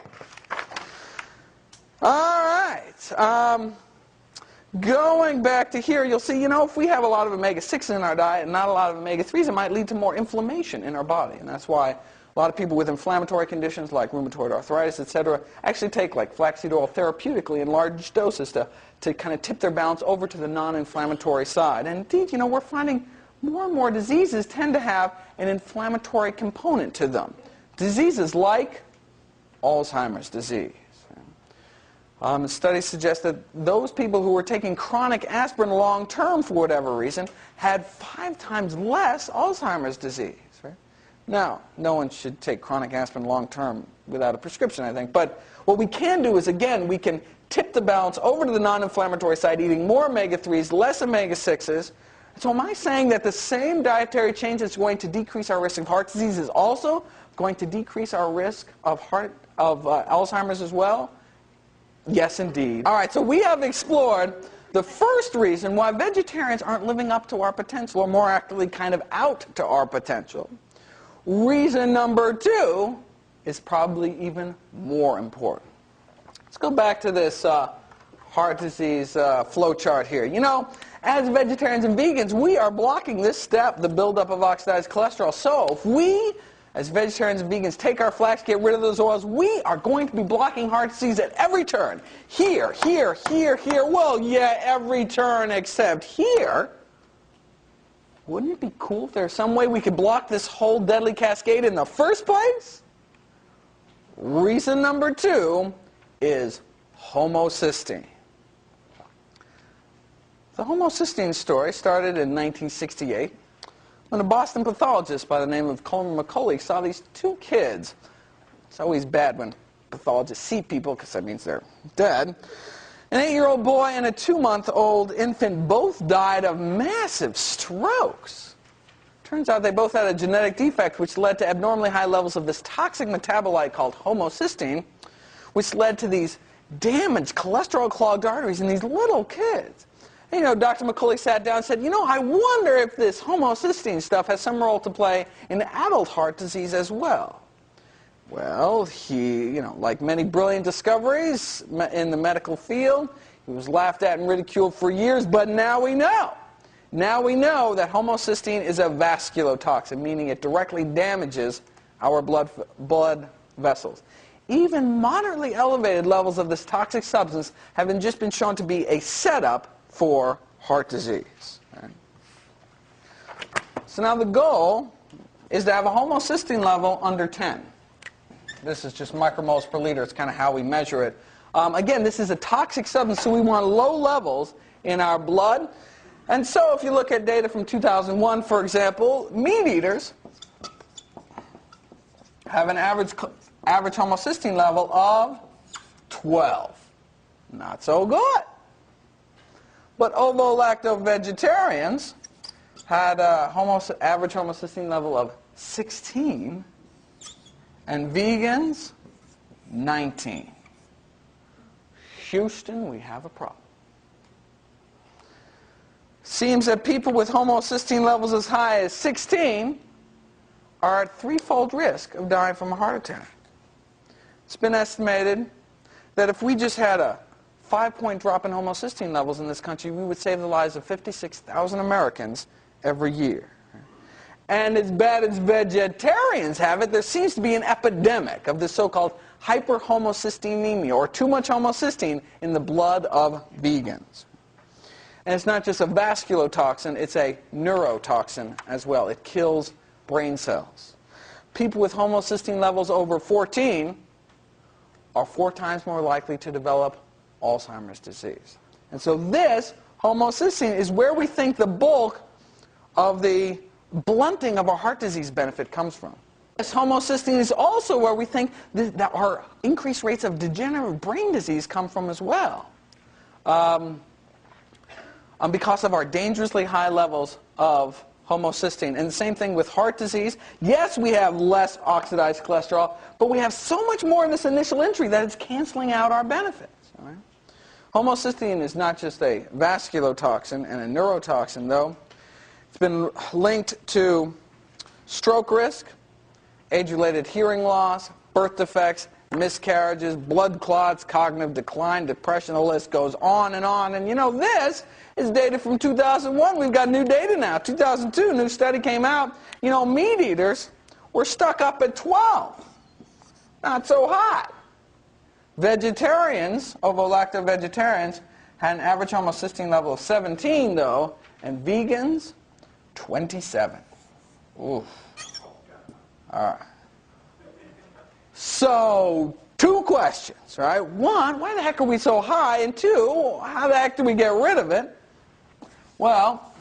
All right. Going back to here, you'll see, if we have a lot of omega-6s in our diet and not a lot of omega-3s, it might lead to more inflammation in our body. And that's why a lot of people with inflammatory conditions like rheumatoid arthritis, etc., actually take like flaxseed oil therapeutically in large doses to kind of tip their balance over to the non-inflammatory side. And indeed, we're finding more and more diseases tend to have an inflammatory component to them. Diseases like Alzheimer's disease. Studies suggest that those people who were taking chronic aspirin long-term for whatever reason had 5 times less Alzheimer's disease. Right? Now, no one should take chronic aspirin long-term without a prescription, I think. But what we can do is, again, we can tip the balance over to the non-inflammatory side, eating more omega-3s, less omega-6s. So am I saying that the same dietary change that's going to decrease our risk of heart disease is also going to decrease our risk of Alzheimer's as well? Yes, indeed. All right, so we have explored the first reason why vegetarians aren't living up to our potential, or more accurately, kind of out to our potential. Reason number 2 is probably even more important. Let's go back to this heart disease flow chart here. You know, as vegetarians and vegans, we are blocking this step, the buildup of oxidized cholesterol. So if we, as vegetarians and vegans, take our flax, get rid of those oils, we are going to be blocking heart disease at every turn. Here, here, here, here. Well, yeah, every turn except here. Wouldn't it be cool if there's some way we could block this whole deadly cascade in the first place? Reason number 2 is homocysteine. The homocysteine story started in 1968 when a Boston pathologist by the name of Coleman McCauley saw these 2 kids. It's always bad when pathologists see people because that means they're dead. An 8-year-old boy and a 2-month-old infant both died of massive strokes. Turns out they both had a genetic defect which led to abnormally high levels of this toxic metabolite called homocysteine, which led to these damaged cholesterol-clogged arteries in these little kids. And, you know, Dr. McCauley sat down and said, you know, I wonder if this homocysteine stuff has some role to play in adult heart disease as well. Well, he, you know, like many brilliant discoveries in the medical field, he was laughed at and ridiculed for years, but now we know. Now we know that homocysteine is a vasculotoxin, meaning it directly damages our blood vessels. Even moderately elevated levels of this toxic substance have just been shown to be a setup for heart disease. Right? So now the goal is to have a homocysteine level under 10. This is just micromoles per liter. It's kind of how we measure it. Again, this is a toxic substance, so we want low levels in our blood. And so if you look at data from 2001, for example, meat eaters have an average homocysteine level of 12. Not so good. But ovo-lacto-vegetarians had an average homocysteine level of 16. And vegans, 19. Houston, we have a problem. Seems that people with homocysteine levels as high as 16 are at 3-fold risk of dying from a heart attack. It's been estimated that if we just had a 5-point drop in homocysteine levels in this country, we would save the lives of 56,000 Americans every year. And as bad as vegetarians have it, there seems to be an epidemic of this so-called hyperhomocysteinemia, or too much homocysteine in the blood of vegans. And it's not just a vasculotoxin, it's a neurotoxin as well. It kills brain cells. People with homocysteine levels over 14 are 4 times more likely to develop Alzheimer's disease. And so this homocysteine is where we think the bulk of the blunting of our heart disease benefit comes from. This homocysteine is also where we think that our increased rates of degenerative brain disease come from as well. Because of our dangerously high levels of homocysteine. And the same thing with heart disease. Yes, we have less oxidized cholesterol, but we have so much more in this initial entry that it's canceling out our benefits. All right? Homocysteine is not just a vasculotoxin and a neurotoxin, though. It's been linked to stroke risk, age-related hearing loss, birth defects, miscarriages, blood clots, cognitive decline, depression. The list goes on. And you know, this is data from 2001. We've got new data now. 2002, a new study came out. You know, meat eaters were stuck up at 12. Not so hot. Vegetarians, ovo-lacto-vegetarians, had an average homocysteine level of 17, though, and vegans, 27. Oof. All right. So, 2 questions, right? 1, why the heck are we so high? And 2, how the heck do we get rid of it? Well,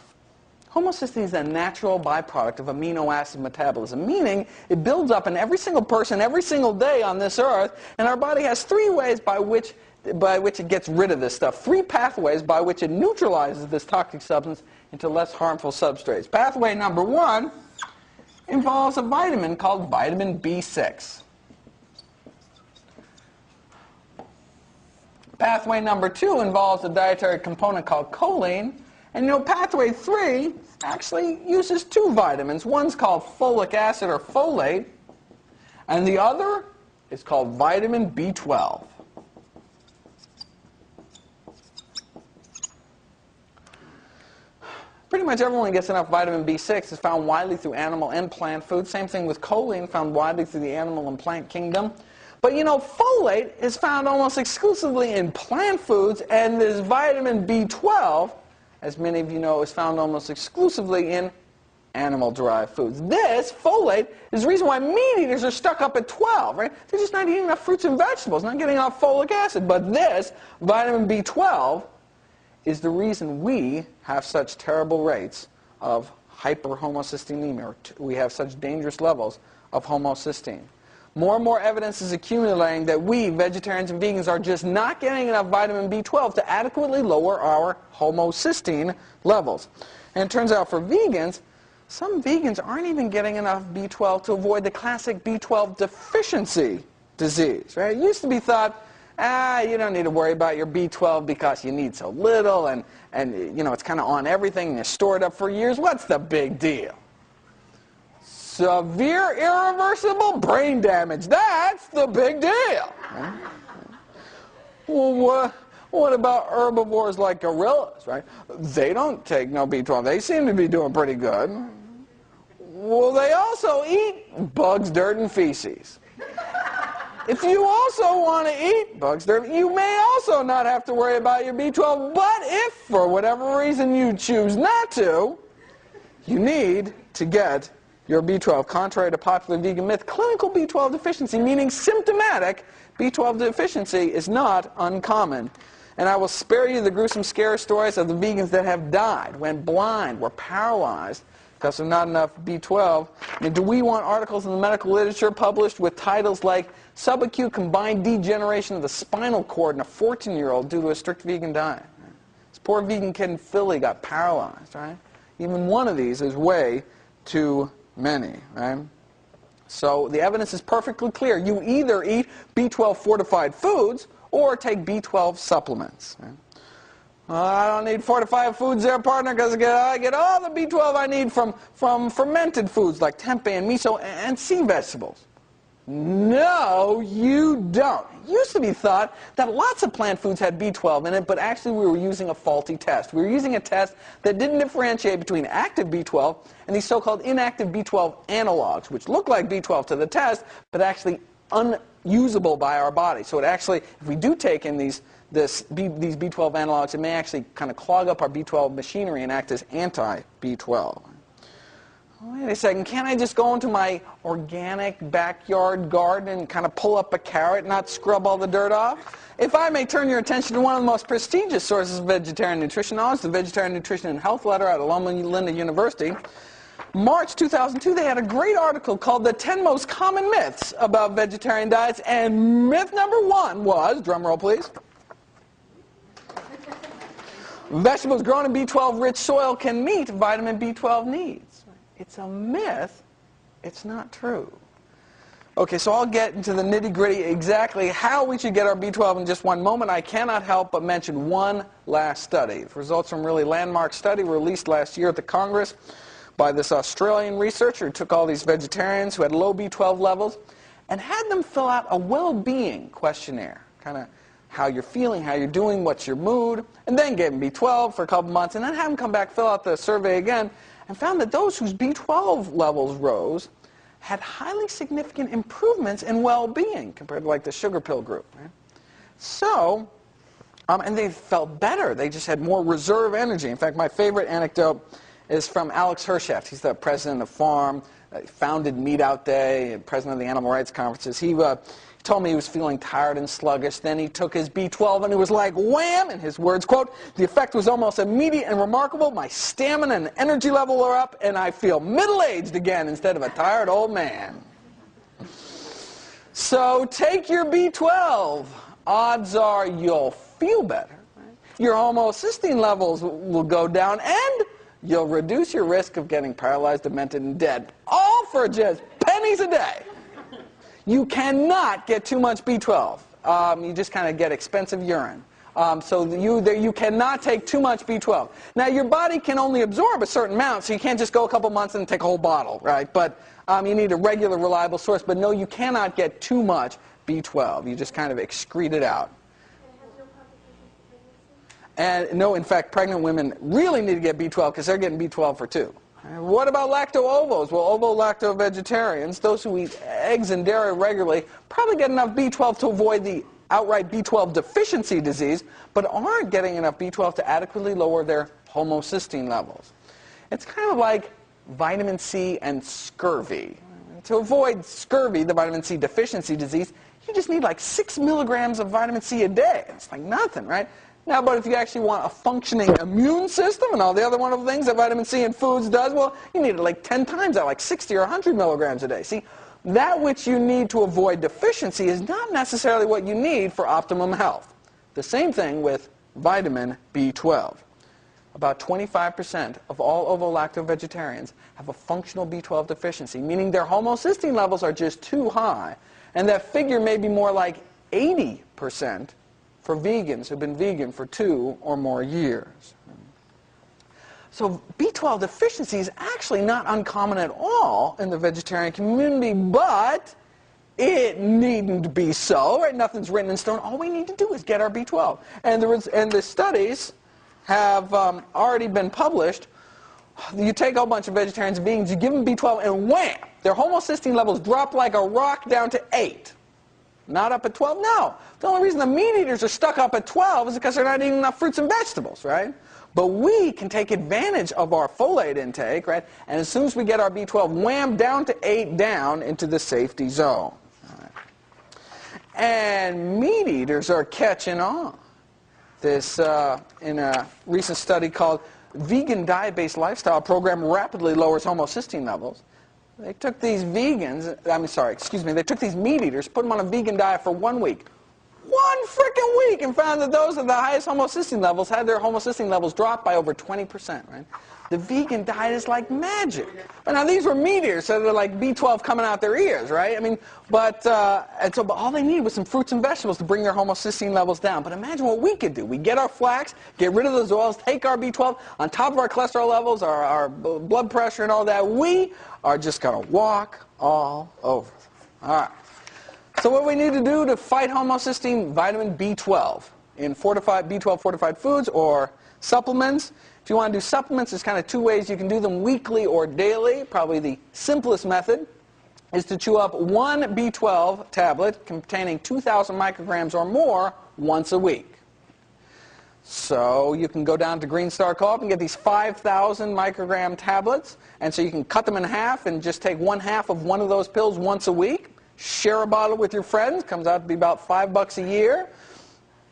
Homocysteine is a natural byproduct of amino acid metabolism, meaning it builds up in every single person every single day on this earth, and our body has three ways by which it gets rid of this stuff, three pathways by which it neutralizes this toxic substance into less harmful substrates. Pathway number one involves a vitamin called vitamin B6. Pathway number two involves a dietary component called choline. And pathway three actually uses two vitamins. One's called folic acid or folate, and the other is called vitamin B12. Pretty much everyone gets enough vitamin B6. It's found widely through animal and plant foods. Same thing with choline, found widely through the animal and plant kingdom. But folate is found almost exclusively in plant foods, and this vitamin B12, as many of you know, is found almost exclusively in animal-derived foods. This, folate, is the reason why meat eaters are stuck up at 12, right? They're just not eating enough fruits and vegetables, not getting enough folic acid. But this, vitamin B12, is the reason we have such terrible rates of hyperhomocystinemia, or we have such dangerous levels of homocysteine. More and more evidence is accumulating that we, vegetarians and vegans, are just not getting enough vitamin B12 to adequately lower our homocysteine levels. And it turns out for vegans, some vegans aren't even getting enough B12 to avoid the classic B12 deficiency disease. Right? It used to be thought, you don't need to worry about your B12 because you need so little, and it's kind of on everything, and you store it up for years. What's the big deal? Severe irreversible brain damage. That's the big deal. Well, what about herbivores like gorillas, right? They don't take no B12. They seem to be doing pretty good. Well, they also eat bugs, dirt, and feces. If you also want to eat bugs, dirt, you may also not have to worry about your B12. But if, for whatever reason, you choose not to, you need to get your B12. Contrary to popular vegan myth, clinical B12 deficiency, meaning symptomatic B12 deficiency, is not uncommon. And I will spare you the gruesome scare stories of the vegans that have died, went blind, were paralyzed because of not enough B12. And do we want articles in the medical literature published with titles like subacute combined degeneration of the spinal cord in a 14-year-old due to a strict vegan diet? This poor vegan kid in Philly got paralyzed, right? Even one of these is way too many, right? So the evidence is perfectly clear. You either eat B12 fortified foods or take B12 supplements. Right? I don't need fortified foods there, partner, because I get all the B12 I need from fermented foods like tempeh and miso and sea vegetables. No, you don't. It used to be thought that lots of plant foods had B12 in it, but actually we were using a faulty test. We were using a test that didn't differentiate between active B12 and these so-called inactive B12 analogs, which look like B12 to the test, but actually unusable by our body. So it actually, if we do take in these B12 analogs, it may actually kind of clog up our B12 machinery and act as anti-B12. Wait a second, can't I just go into my organic backyard garden and kind of pull up a carrot, not scrub all the dirt off? If I may turn your attention to one of the most prestigious sources of vegetarian nutrition knowledge, the Vegetarian Nutrition and Health Letter out of Loma Linda University, March 2002, they had a great article called The 10 Most Common Myths About Vegetarian Diets, and myth number one was, drumroll please, vegetables grown in B12-rich soil can meet vitamin B12 needs. It's a myth. It's not true. Okay, so I'll get into the nitty-gritty exactly how we should get our B12 in just one moment. I cannot help but mention one last study. The results from a really landmark study were released last year at the Congress by this Australian researcher who took all these vegetarians who had low B12 levels and had them fill out a well-being questionnaire, kind of how you're feeling, how you're doing, what's your mood, and then gave them B12 for a couple months, and then had them come back, fill out the survey again, and found that those whose B12 levels rose had highly significant improvements in well-being compared to like the sugar pill group. Right? So, and they felt better. They just had more reserve energy. In fact, my favorite anecdote is from Alex Hersheft. He's the president of Farm, founded Meat Out Day, president of the Animal Rights Conferences. He told me he was feeling tired and sluggish. Then he took his B12 and it was like wham, in his words, quote, "The effect was almost immediate and remarkable. My stamina and energy level are up and I feel middle-aged again instead of a tired old man." So take your B12. Odds are you'll feel better. Right? Your homocysteine levels will go down and you'll reduce your risk of getting paralyzed, demented, and dead. All for just pennies a day. You cannot get too much B12. You just kind of get expensive urine. So you cannot take too much B12. Now, your body can only absorb a certain amount, so you can't just go a couple months and take a whole bottle, right? But you need a regular, reliable source. But no, you cannot get too much B12. You just kind of excrete it out. And no, in fact, pregnant women really need to get B12 because they're getting B12 for 2. What about lacto-ovos? Well, ovo-lacto-vegetarians, those who eat eggs and dairy regularly, probably get enough B12 to avoid the outright B12 deficiency disease, but aren't getting enough B12 to adequately lower their homocysteine levels. It's kind of like vitamin C and scurvy. To avoid scurvy, the vitamin C deficiency disease, you just need like 6 milligrams of vitamin C a day. It's like nothing, right? Now, but if you actually want a functioning immune system and all the other wonderful things that vitamin C in foods does, well, you need it like 10 times that, like 60 or 100 milligrams a day. See, that which you need to avoid deficiency is not necessarily what you need for optimum health. The same thing with vitamin B12. About 25% of all ovo-lacto-vegetarians have a functional B12 deficiency, meaning their homocysteine levels are just too high. And that figure may be more like 80% for vegans who've been vegan for 2 or more years. So B12 deficiency is actually not uncommon at all in the vegetarian community, but it needn't be so. Right? Nothing's written in stone. All we need to do is get our B12. And the studies have already been published. You take a whole bunch of vegetarians and vegans, you give them B12, and wham! Their homocysteine levels drop like a rock down to 8. Not up at 12? No. The only reason the meat eaters are stuck up at 12 is because they're not eating enough fruits and vegetables, right? But we can take advantage of our folate intake, right? And as soon as we get our B12, wham, down to 8, down into the safety zone. Right. And meat eaters are catching on. This, in a recent study called Vegan Diet-Based Lifestyle Program Rapidly Lowers Homocysteine Levels. They took these vegans, they took these meat eaters, put them on a vegan diet for 1 week. 1 frickin' week, and found that those with the highest homocysteine levels had their homocysteine levels drop by over 20%, right? The vegan diet is like magic. But now these were meat eaters, so they're like B12 coming out their ears, right? I mean, but all they needed was some fruits and vegetables to bring their homocysteine levels down. But imagine what we could do. We get our flax, get rid of those oils, take our B12, on top of our cholesterol levels, our blood pressure and all that, we are just going to walk all over. All right. So what we need to do to fight homocysteine, vitamin B12 in B12 fortified foods or supplements. If you want to do supplements, there's kind of 2 ways you can do them, weekly or daily. Probably the simplest method is to chew up 1 B12 tablet containing 2,000 micrograms or more once a week. So you can go down to Green Star Co-op and get these 5,000 microgram tablets. And so you can cut them in half and just take 1/2 of one of those pills once a week. Share a bottle with your friends. Comes out to be about $5 a year.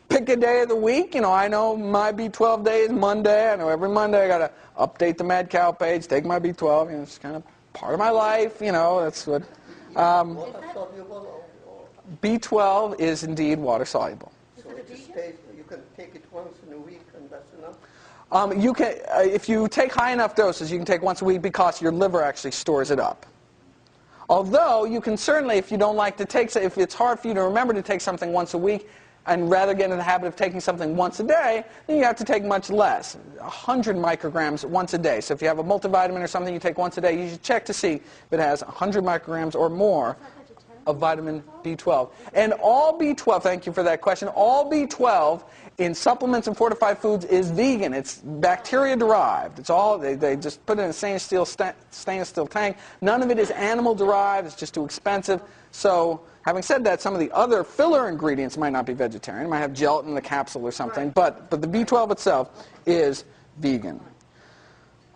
Pick a day of the week. You know, I know my B12 day is Monday. I know every Monday I got to update the Mad Cow page, take my B12. You know, it's kind of part of my life. You know, that's what. B12 is indeed water soluble. So it just stays, you can take it once in a week and that's enough? You can, if you take high enough doses, you can take once a week because your liver actually stores it up. Although you can certainly, if you don't like to take, if it's hard for you to remember to take something once a week, and rather get in the habit of taking something once a day, then you have to take much less, 100 micrograms once a day. So if you have a multivitamin or something you take once a day, you should check to see if it has 100 micrograms or more of vitamin B12. And all B12, thank you for that question, all B12 in supplements and fortified foods is vegan. It's bacteria derived. It's all, they just put it in a stainless steel tank. None of it is animal derived. It's just too expensive. So having said that, some of the other filler ingredients might not be vegetarian. It might have gelatin in the capsule or something. But the B12 itself is vegan.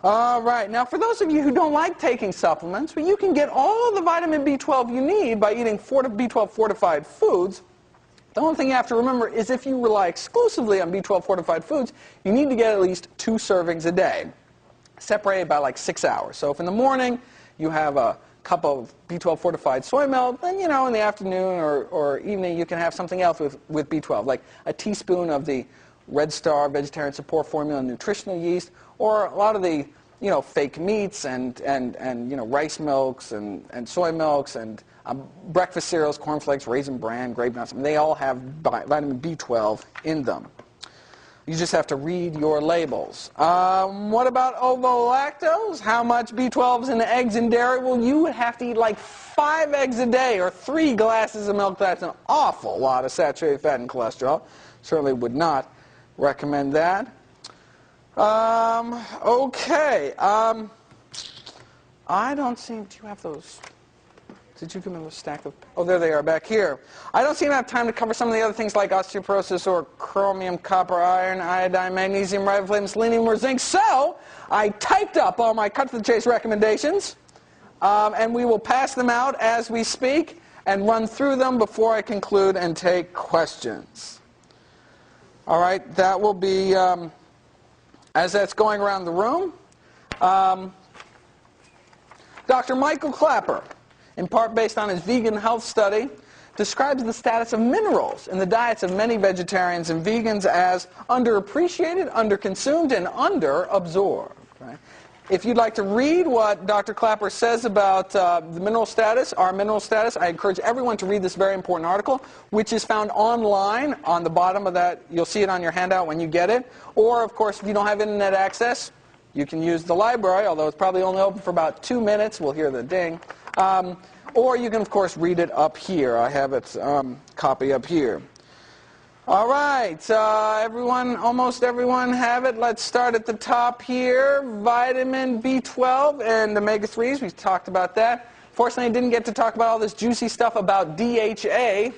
All right. Now, for those of you who don't like taking supplements, well, you can get all the vitamin B12 you need by eating B12 fortified foods. The only thing you have to remember is if you rely exclusively on B12 fortified foods, you need to get at least 2 servings a day, separated by like 6 hours. So if in the morning you have a cup of B12 fortified soy milk, then, in the afternoon or evening you can have something else with B12, like a teaspoon of the Red Star Vegetarian Support Formula nutritional yeast, or a lot of the fake meats and rice milks and soy milks and breakfast cereals, cornflakes, Raisin Bran, grape nuts. They all have vitamin B12 in them. You just have to read your labels. What about ovo-lactose? How much B12 is in eggs and dairy? Well, you would have to eat like 5 eggs a day or 3 glasses of milk. That's an awful lot of saturated fat and cholesterol. Certainly would not recommend that. Okay. I don't seem to have those. Did you give me a stack of? Oh, there they are back here. I don't seem to have time to cover some of the other things like osteoporosis or chromium, copper, iron, iodine, magnesium, riboflavin, selenium, or zinc. So I typed up all my cut-to-the-chase recommendations, and we will pass them out as we speak and run through them before I conclude and take questions. All right, that will be, as that's going around the room, Dr. Michael Clapper, in part based on his vegan health study, describes the status of minerals in the diets of many vegetarians and vegans as underappreciated, underconsumed, and underabsorbed. Right? If you'd like to read what Dr. Clapper says about the mineral status, our mineral status, I encourage everyone to read this very important article, which is found online on the bottom of that. You'll see it on your handout when you get it. Or, of course, if you don't have internet access, you can use the library, although it's probably only open for about 2 minutes. We'll hear the ding. Or you can, of course, read it up here. I have its copy up here. All right, almost everyone have it. Let's start at the top here. Vitamin B12 and omega-3s. We talked about that. Fortunately, I didn't get to talk about all this juicy stuff about DHA.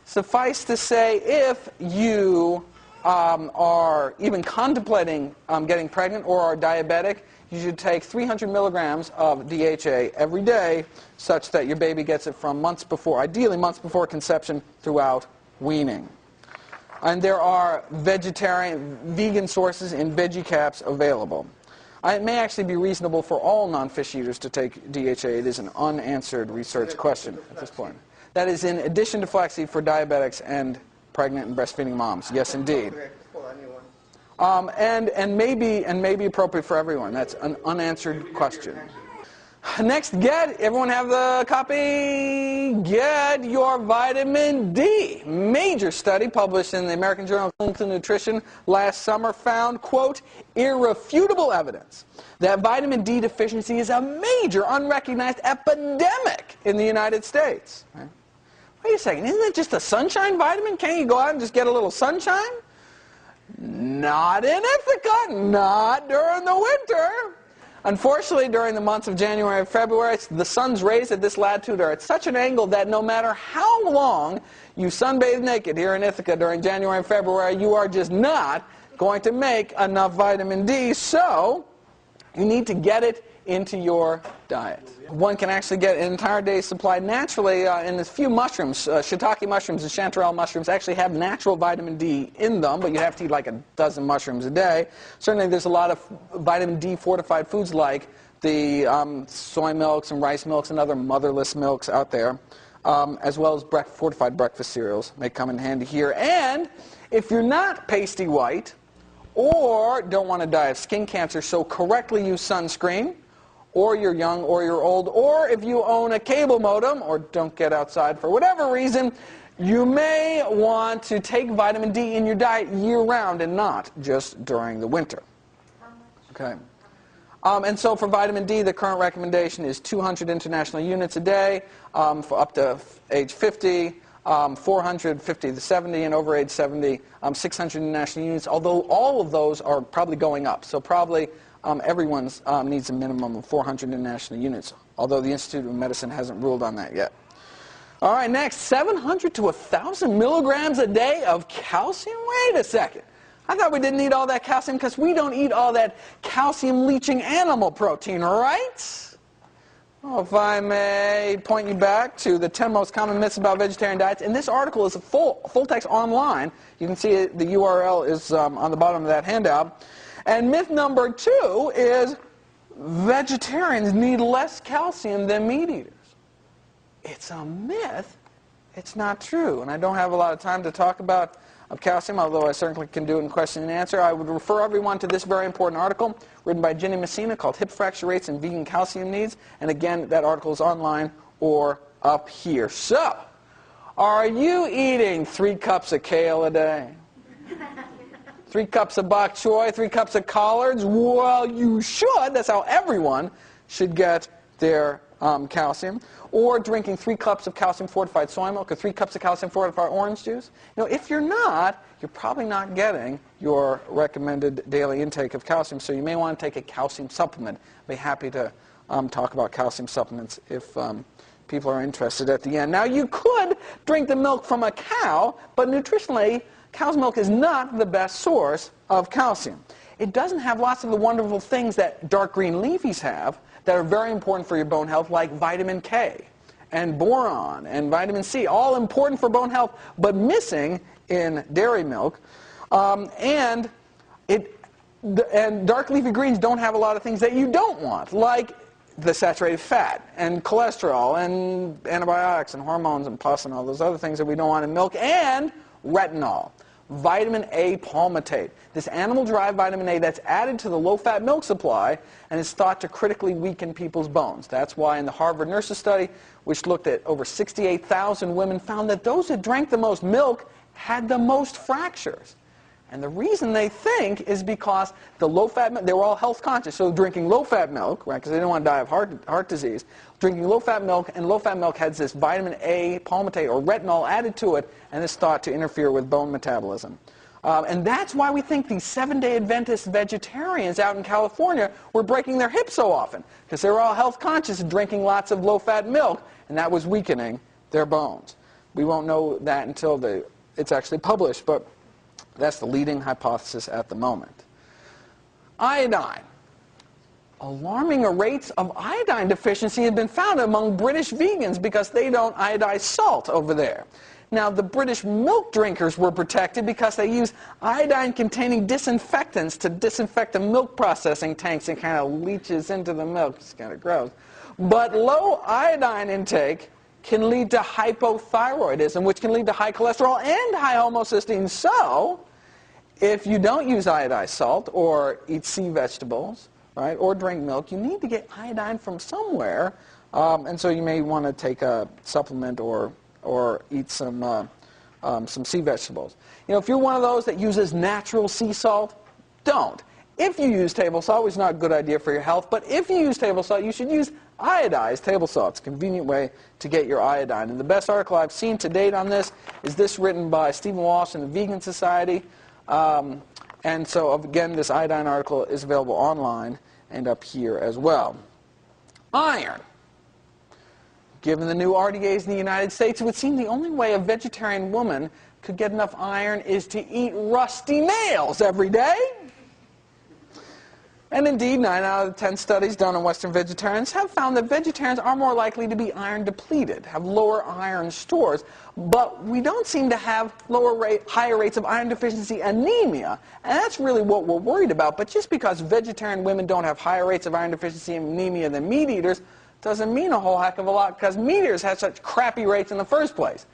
Suffice to say, if you are even contemplating getting pregnant or are diabetic, you should take 300 milligrams of DHA every day, such that your baby gets it from months before, ideally months before conception, throughout weaning. And there are vegan sources in veggie caps available. It may actually be reasonable for all non-fish eaters to take DHA. It is an unanswered research question at this point. That is in addition to flaxseed for diabetics and pregnant and breastfeeding moms. Yes, indeed. And may be appropriate for everyone. That's an unanswered question. Next, everyone have the copy? Get your vitamin D. Major study published in the American Journal of Clinical Nutrition last summer found, quote, irrefutable evidence that vitamin D deficiency is a major unrecognized epidemic in the United States. Right? Wait a second, isn't it just a sunshine vitamin? Can't you go out and just get a little sunshine? Not in Ithaca, not during the winter. Unfortunately, during the months of January and February, the sun's rays at this latitude are at such an angle that no matter how long you sunbathe naked here in Ithaca during January and February, you are just not going to make enough vitamin D, so you need to get it into your diet. One can actually get an entire day's supply naturally in a few mushrooms. Shiitake mushrooms and chanterelle mushrooms actually have natural vitamin D in them, but you have to eat like a dozen mushrooms a day. Certainly there's a lot of vitamin D fortified foods like the soy milks and rice milks and other motherless milks out there, as well as fortified breakfast cereals may come in handy here. And if you're not pasty white or don't want to die of skin cancer, so correctly use sunscreen, or you're young, or you're old, or if you own a cable modem, or don't get outside for whatever reason, you may want to take vitamin D in your diet year-round and not just during the winter. Okay. And so for vitamin D, the current recommendation is 200 international units a day for up to age 50, 450 to 70, and over age 70, 600 international units, although all of those are probably going up. So probably everyone needs a minimum of 400 international units, although the Institute of Medicine hasn't ruled on that yet. All right, next, 700 to 1,000 milligrams a day of calcium? Wait a second. I thought we didn't eat all that calcium because we don't eat all that calcium-leaching animal protein, right? Well, if I may point you back to the 10 most common myths about vegetarian diets, and this article is a full text online. You can see it, the URL is on the bottom of that handout. And myth number 2 is vegetarians need less calcium than meat eaters. It's a myth. It's not true. And I don't have a lot of time to talk about calcium, although I certainly can do it in question and answer. I would refer everyone to this very important article written by Ginny Messina called Hip Fracture Rates and Vegan Calcium Needs. And again, that article is online or up here. So, are you eating 3 cups of kale a day? 3 cups of bok choy? 3 cups of collards? Well, you should. That's how everyone should get their calcium. Or drinking 3 cups of calcium-fortified soy milk or 3 cups of calcium-fortified orange juice. If you're not, you're probably not getting your recommended daily intake of calcium, so you may want to take a calcium supplement. I'd be happy to talk about calcium supplements if people are interested at the end. Now, you could drink the milk from a cow, but nutritionally, cow's milk is not the best source of calcium. It doesn't have lots of the wonderful things that dark green leafies have that are very important for your bone health, like vitamin K and boron and vitamin C, all important for bone health, but missing in dairy milk. And dark leafy greens don't have a lot of things that you don't want, like the saturated fat and cholesterol and antibiotics and hormones and pus and all those other things that we don't want in milk, and retinol. Vitamin A palmitate, this animal-derived vitamin A that's added to the low-fat milk supply and is thought to critically weaken people's bones. That's why in the Harvard Nurses study, which looked at over 68,000 women, found that those that drank the most milk had the most fractures. And the reason they think is because the low-fat milk, they were all health conscious, so drinking low-fat milk, right, because they didn't want to die of heart disease, drinking low-fat milk, and low-fat milk has this vitamin A palmitate or retinol added to it, and is thought to interfere with bone metabolism. And that's why we think these Seventh-day Adventist vegetarians out in California were breaking their hips so often, because they were all health conscious and drinking lots of low-fat milk, and that was weakening their bones. We won't know that until it's actually published, but that's the leading hypothesis at the moment. Iodine. Alarming rates of iodine deficiency have been found among British vegans because they don't iodize salt over there. Now, the British milk drinkers were protected because they use iodine-containing disinfectants to disinfect the milk processing tanks and kind of leaches into the milk. It's kind of gross. But low iodine intake can lead to hypothyroidism, which can lead to high cholesterol and high homocysteine. So, if you don't use iodized salt or eat sea vegetables, right, or drink milk, you need to get iodine from somewhere, and so you may want to take a supplement or eat some sea vegetables. If you're one of those that uses natural sea salt, don't. If you use table salt, which is not a good idea for your health, but if you use table salt, you should use iodized table salt. It's a convenient way to get your iodine. And the best article I've seen to date on this is this written by Stephen Walsh in the Vegan Society. And so, again, this iodine article is available online and up here as well. Iron. Given the new RDAs in the United States, it would seem the only way a vegetarian woman could get enough iron is to eat rusty nails every day. And indeed, 9 out of 10 studies done on Western vegetarians have found that vegetarians are more likely to be iron depleted, have lower iron stores, but we don't seem to have higher rates of iron deficiency anemia, and that's really what we're worried about. But just because vegetarian women don't have higher rates of iron deficiency and anemia than meat eaters doesn't mean a whole heck of a lot, because meat eaters have such crappy rates in the first place.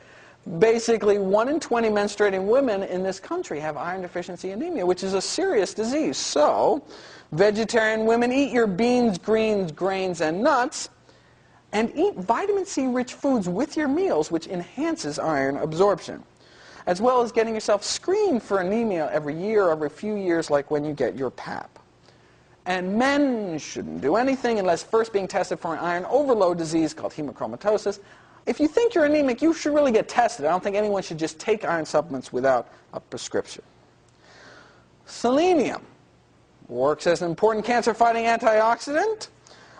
Basically, 1 in 20 menstruating women in this country have iron deficiency anemia, which is a serious disease. So, vegetarian women, eat your beans, greens, grains, and nuts, and eat vitamin C-rich foods with your meals, which enhances iron absorption, as well as getting yourself screened for anemia every year or every few years, like when you get your PAP. And men shouldn't do anything unless first being tested for an iron overload disease called hemochromatosis. If you think you're anemic, you should really get tested. I don't think anyone should just take iron supplements without a prescription. Selenium works as an important cancer-fighting antioxidant.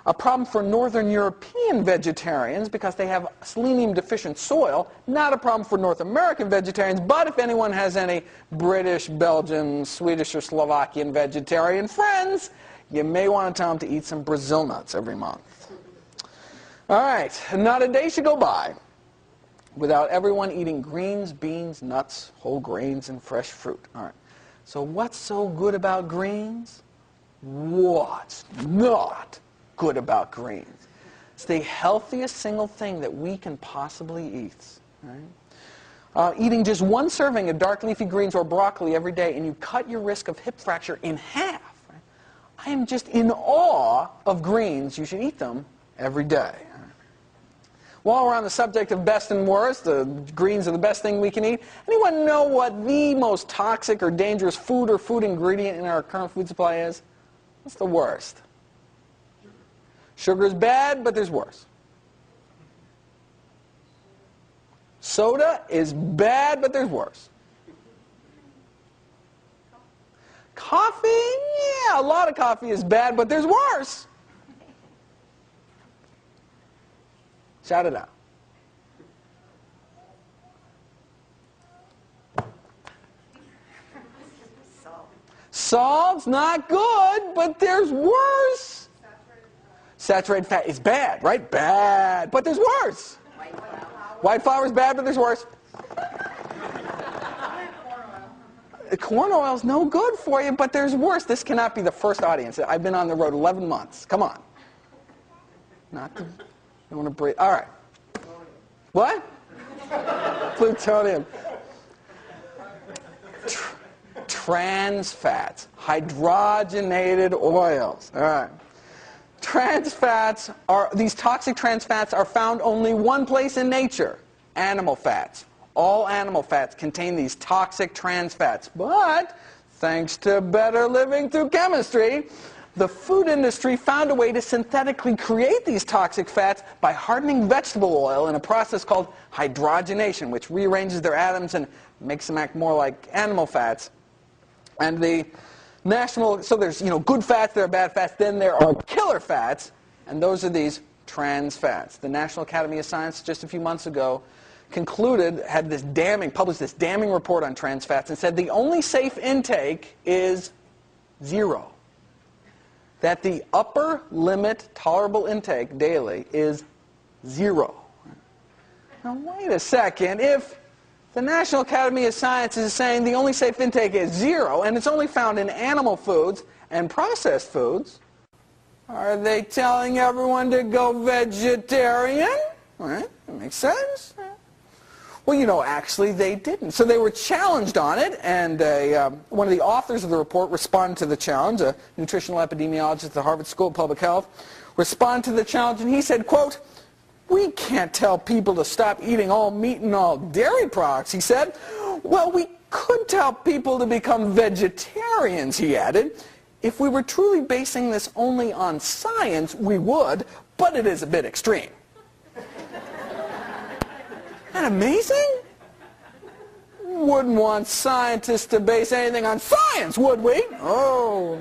A problem for Northern European vegetarians because they have selenium-deficient soil. Not a problem for North American vegetarians, but if anyone has any British, Belgian, Swedish, or Slovakian vegetarian friends, you may want to tell them to eat some Brazil nuts every month. All right, not a day should go by without everyone eating greens, beans, nuts, whole grains, and fresh fruit. All right, so what's so good about greens? What's not good about greens? It's the healthiest single thing that we can possibly eat. Right? Eating just one serving of dark leafy greens or broccoli every day, and you cut your risk of hip fracture in half. Right? I am just in awe of greens. You should eat them every day. While we're on the subject of best and worst, the greens are the best thing we can eat. Anyone know what the most toxic or dangerous food or food ingredient in our current food supply is? What's the worst? Sugar is bad, but there's worse. Soda is bad, but there's worse. Coffee? Yeah, a lot of coffee is bad, but there's worse. Shout it out. Salt's not good, but there's worse. Saturated fat is bad, right? Bad, but there's worse. White flour is bad, but there's worse. Corn oil is no good for you, but there's worse. This cannot be the first audience. I've been on the road 11 months. Come on. Not the... You want to breathe? All right. What? Plutonium. Trans fats, hydrogenated oils. All right. Trans fats these toxic trans fats are found only one place in nature: animal fats. All animal fats contain these toxic trans fats. But thanks to better living through chemistry, the food industry found a way to synthetically create these toxic fats by hardening vegetable oil in a process called hydrogenation, which rearranges their atoms and makes them act more like animal fats. And so there's good fats, there are bad fats, then there are killer fats, and those are these trans fats. The National Academy of Science just a few months ago published this damning report on trans fats and said the only safe intake is 0. That the upper limit tolerable intake daily is 0. Now wait a second. If the National Academy of Sciences is saying the only safe intake is 0, and it's only found in animal foods and processed foods, are they telling everyone to go vegetarian? Right? That makes sense. Well, actually they didn't. So they were challenged on it, and one of the authors of the report responded to the challenge, a nutritional epidemiologist at the Harvard School of Public Health, responded to the challenge, and he said, quote, "We can't tell people to stop eating all meat and all dairy products," he said. "Well, we could tell people to become vegetarians," he added. "If we were truly basing this only on science, we would, but it is a bit extreme." Isn't that amazing? Wouldn't want scientists to base anything on science, would we? Oh.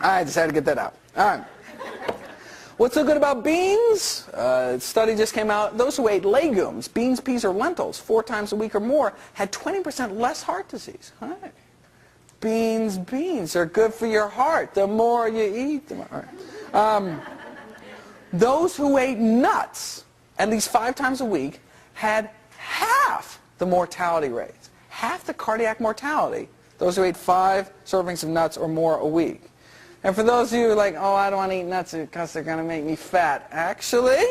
I just had to get that out. All right. What's so good about beans? A study just came out. Those who ate legumes, beans, peas, or lentils 4 times a week or more had 20% less heart disease. All right. Beans are good for your heart. The more you eat, the more. All right. Those who ate nuts at least 5 times a week had half the mortality rates, half the cardiac mortality, those who ate 5 servings of nuts or more a week. And for those of you who are like, oh, I don't want to eat nuts because they're going to make me fat, actually,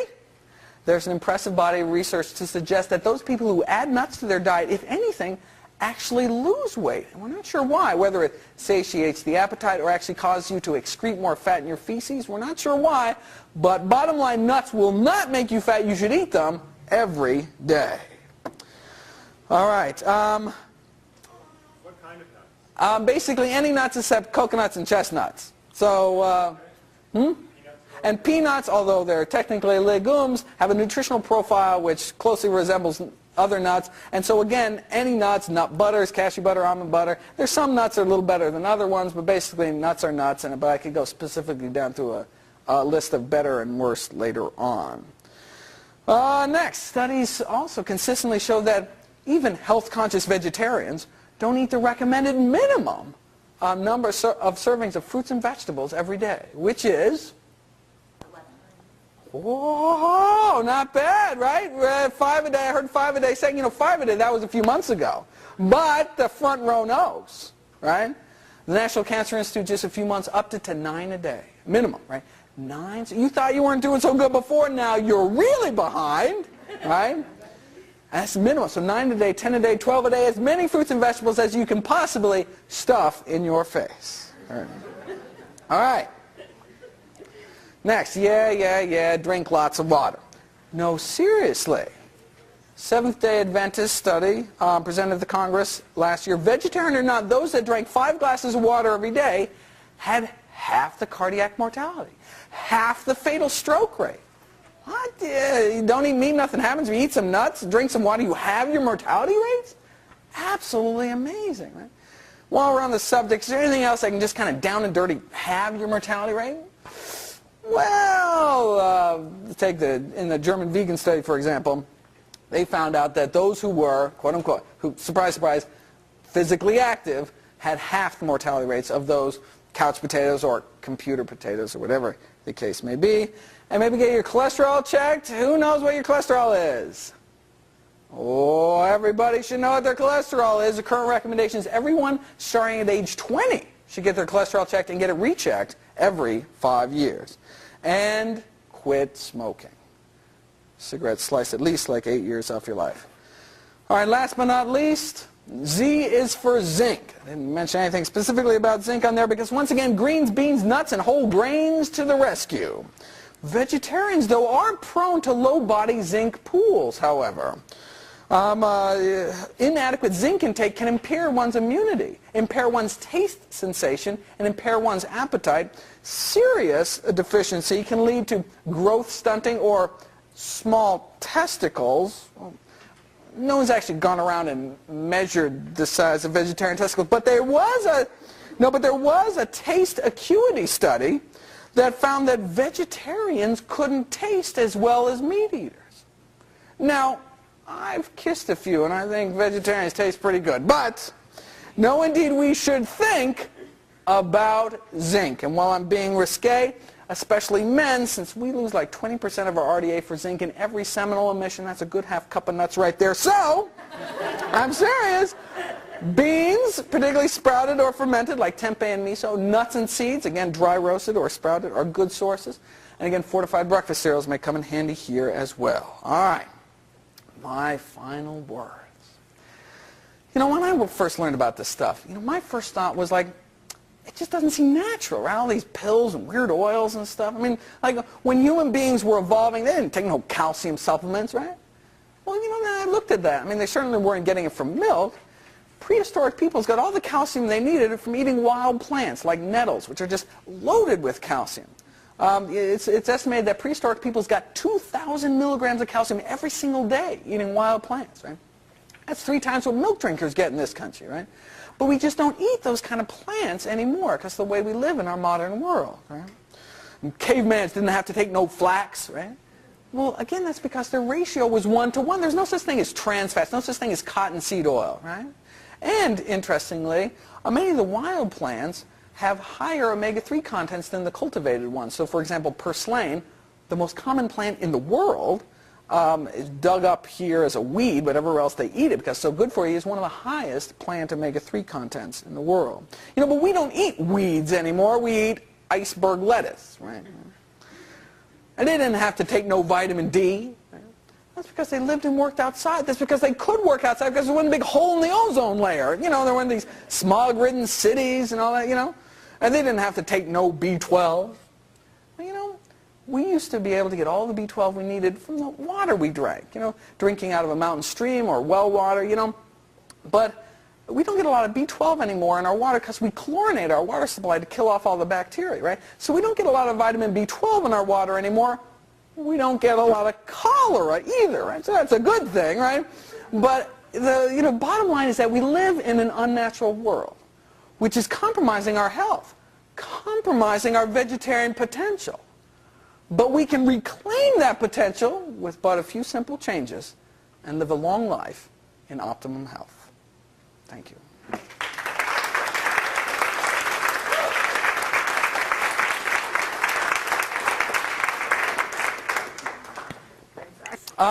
there's an impressive body of research to suggest that those people who add nuts to their diet, if anything, actually lose weight. And we're not sure why, whether it satiates the appetite or actually causes you to excrete more fat in your feces. We're not sure why, but bottom line, nuts will not make you fat. You should eat them every day. All right. What kind of nuts? Basically any nuts except coconuts and chestnuts. So, And peanuts, although they're technically legumes, have a nutritional profile which closely resembles other nuts. And so again, any nuts, nut butters, cashew butter, almond butter, there's some nuts that are a little better than other ones, but basically nuts are nuts. But I could go specifically down to list of better and worse later on. Next, studies also consistently show that even health-conscious vegetarians don't eat the recommended minimum number of servings of fruits and vegetables every day, which is... Whoa, not bad, right? 5 a day. I heard 5 a day saying, 5 a day, that was a few months ago. But the front row knows, right? The National Cancer Institute just a few months upped it to 9 a day, minimum, right? 9. So you thought you weren't doing so good before, now you're really behind, right? That's minimum. So 9 a day, 10 a day, 12 a day, as many fruits and vegetables as you can possibly stuff in your face. All right. Next, drink lots of water. No, seriously. Seventh-day Adventist study presented to Congress last year. Vegetarian or not, those that drank 5 glasses of water every day had half the cardiac mortality, half the fatal stroke rate. What? You don't eat meat, nothing happens. If you eat some nuts, drink some water, you have your mortality rates? Absolutely amazing, right? While we're on the subject, is there anything else I can just kind of down and dirty have your mortality rate? Well, in the German vegan study, for example, they found out that those who were, quote unquote, who, surprise, surprise, physically active, had half the mortality rates of those couch potatoes or computer potatoes or whatever the case may be. And maybe get your cholesterol checked. Who knows what your cholesterol is? Oh, everybody should know what their cholesterol is. The current recommendation is everyone starting at age 20 should get their cholesterol checked and get it rechecked every 5 years. And quit smoking. Cigarettes slice at least like 8 years off your life. All right, last but not least, Z is for zinc. I didn't mention anything specifically about zinc on there because, once again, greens, beans, nuts, and whole grains to the rescue. Vegetarians, though, are prone to low-body zinc pools, however. Inadequate zinc intake can impair one's immunity, impair one's taste sensation, and impair one's appetite. Serious deficiency can lead to growth stunting or small testicles. No one's actually gone around and measured the size of vegetarian testicles, but there was a taste acuity study that found that vegetarians couldn't taste as well as meat eaters. Now, I've kissed a few, and I think vegetarians taste pretty good. But, no, indeed, we should think about zinc. And while I'm being risque, especially men, since we lose like 20% of our RDA for zinc in every seminal emission, that's a good half cup of nuts right there. So, I'm serious. Beans, particularly sprouted or fermented, like tempeh and miso. Nuts and seeds, again, dry roasted or sprouted, are good sources. And again, fortified breakfast cereals may come in handy here as well. All right. My final words. When I first learned about this stuff, my first thought was like, it just doesn't seem natural, right? All these pills and weird oils and stuff. I mean, like, when human beings were evolving, they didn't take no calcium supplements, right? Well, I looked at that. I mean, they certainly weren't getting it from milk. Prehistoric peoples got all the calcium they needed from eating wild plants, like nettles, which are just loaded with calcium. It's estimated that prehistoric peoples got 2,000 milligrams of calcium every single day eating wild plants, right? That's 3 times what milk drinkers get in this country, right? But we just don't eat those kind of plants anymore because of the way we live in our modern world, right? And cavemans didn't have to take no flax, right? Well, again, that's because their ratio was 1-to-1. There's no such thing as trans fats, no such thing as cottonseed oil, right? And, interestingly, many of the wild plants have higher omega-3 contents than the cultivated ones. So, for example, purslane, the most common plant in the world, is dug up here as a weed, but everywhere else they eat it because it's so good for you, is one of the highest plant omega-3 contents in the world. But we don't eat weeds anymore. We eat iceberg lettuce, right? And they didn't have to take no vitamin D. Right? That's because they lived and worked outside. That's because they could work outside because there wasn't a big hole in the ozone layer. There weren't these smog-ridden cities and all that, And they didn't have to take no B12. We used to be able to get all the B12 we needed from the water we drank, drinking out of a mountain stream or well water, But we don't get a lot of B12 anymore in our water because we chlorinate our water supply to kill off all the bacteria, right? So we don't get a lot of vitamin B12 in our water anymore. We don't get a lot of cholera either, right? So that's a good thing, right? But the bottom line is that we live in an unnatural world, which is compromising our health, compromising our vegetarian potential. But we can reclaim that potential with but a few simple changes and live a long life in optimum health. Thank you.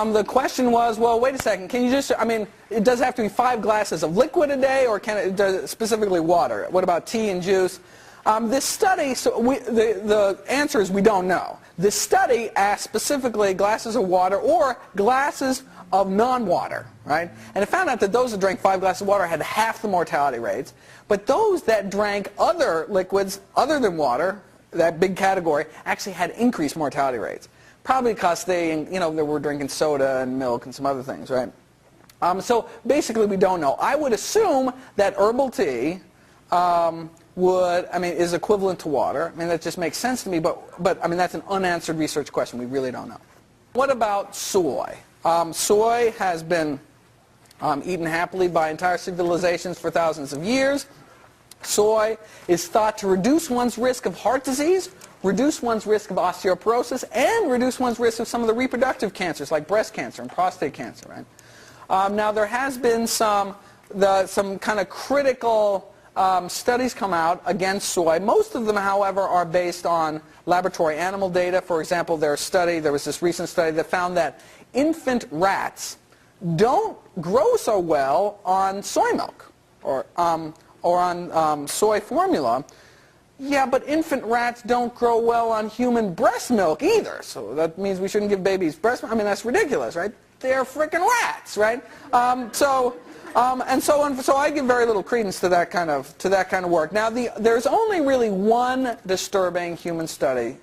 The question was, well, wait a second, can you just, I mean, it does have to be 5 glasses of liquid a day, or can it, does specifically water? What about tea and juice? This study, so the answer is we don't know. This study asked specifically glasses of water or glasses of non-water, right? And it found out that those that drank 5 glasses of water had half the mortality rates, but those that drank other liquids other than water, that big category, actually had increased mortality rates. Probably because they were drinking soda and milk and some other things, right? So basically we don't know. I would assume that herbal tea is equivalent to water. I mean, that just makes sense to me, but I mean, that's an unanswered research question. We really don't know. What about soy? Soy has been eaten happily by entire civilizations for thousands of years. Soy is thought to reduce one's risk of heart disease, reduce one's risk of osteoporosis, and reduce one's risk of some of the reproductive cancers like breast cancer and prostate cancer. Right? Now there has been some kind of critical studies come out against soy. Most of them, however, are based on laboratory animal data. For example, there was this recent study that found that infant rats don't grow so well on soy milk or on soy formula. Yeah, but infant rats don't grow well on human breast milk either. So that means we shouldn't give babies breast milk. I mean, that's ridiculous, right? They're freaking rats, right? So I give very little credence to that kind of work. Now, there's only really one disturbing human study,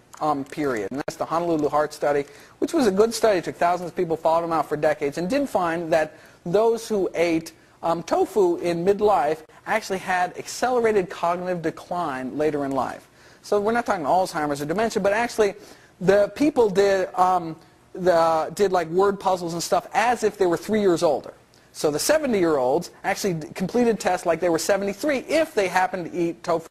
period, and that's the Honolulu Heart Study, which was a good study. It took thousands of people, followed them out for decades, and did find that those who ate tofu in midlife actually had accelerated cognitive decline later in life. So we're not talking Alzheimer's or dementia, but actually the people did like word puzzles and stuff as if they were 3 years older. So the 70-year-olds actually completed tests like they were 73 if they happened to eat tofu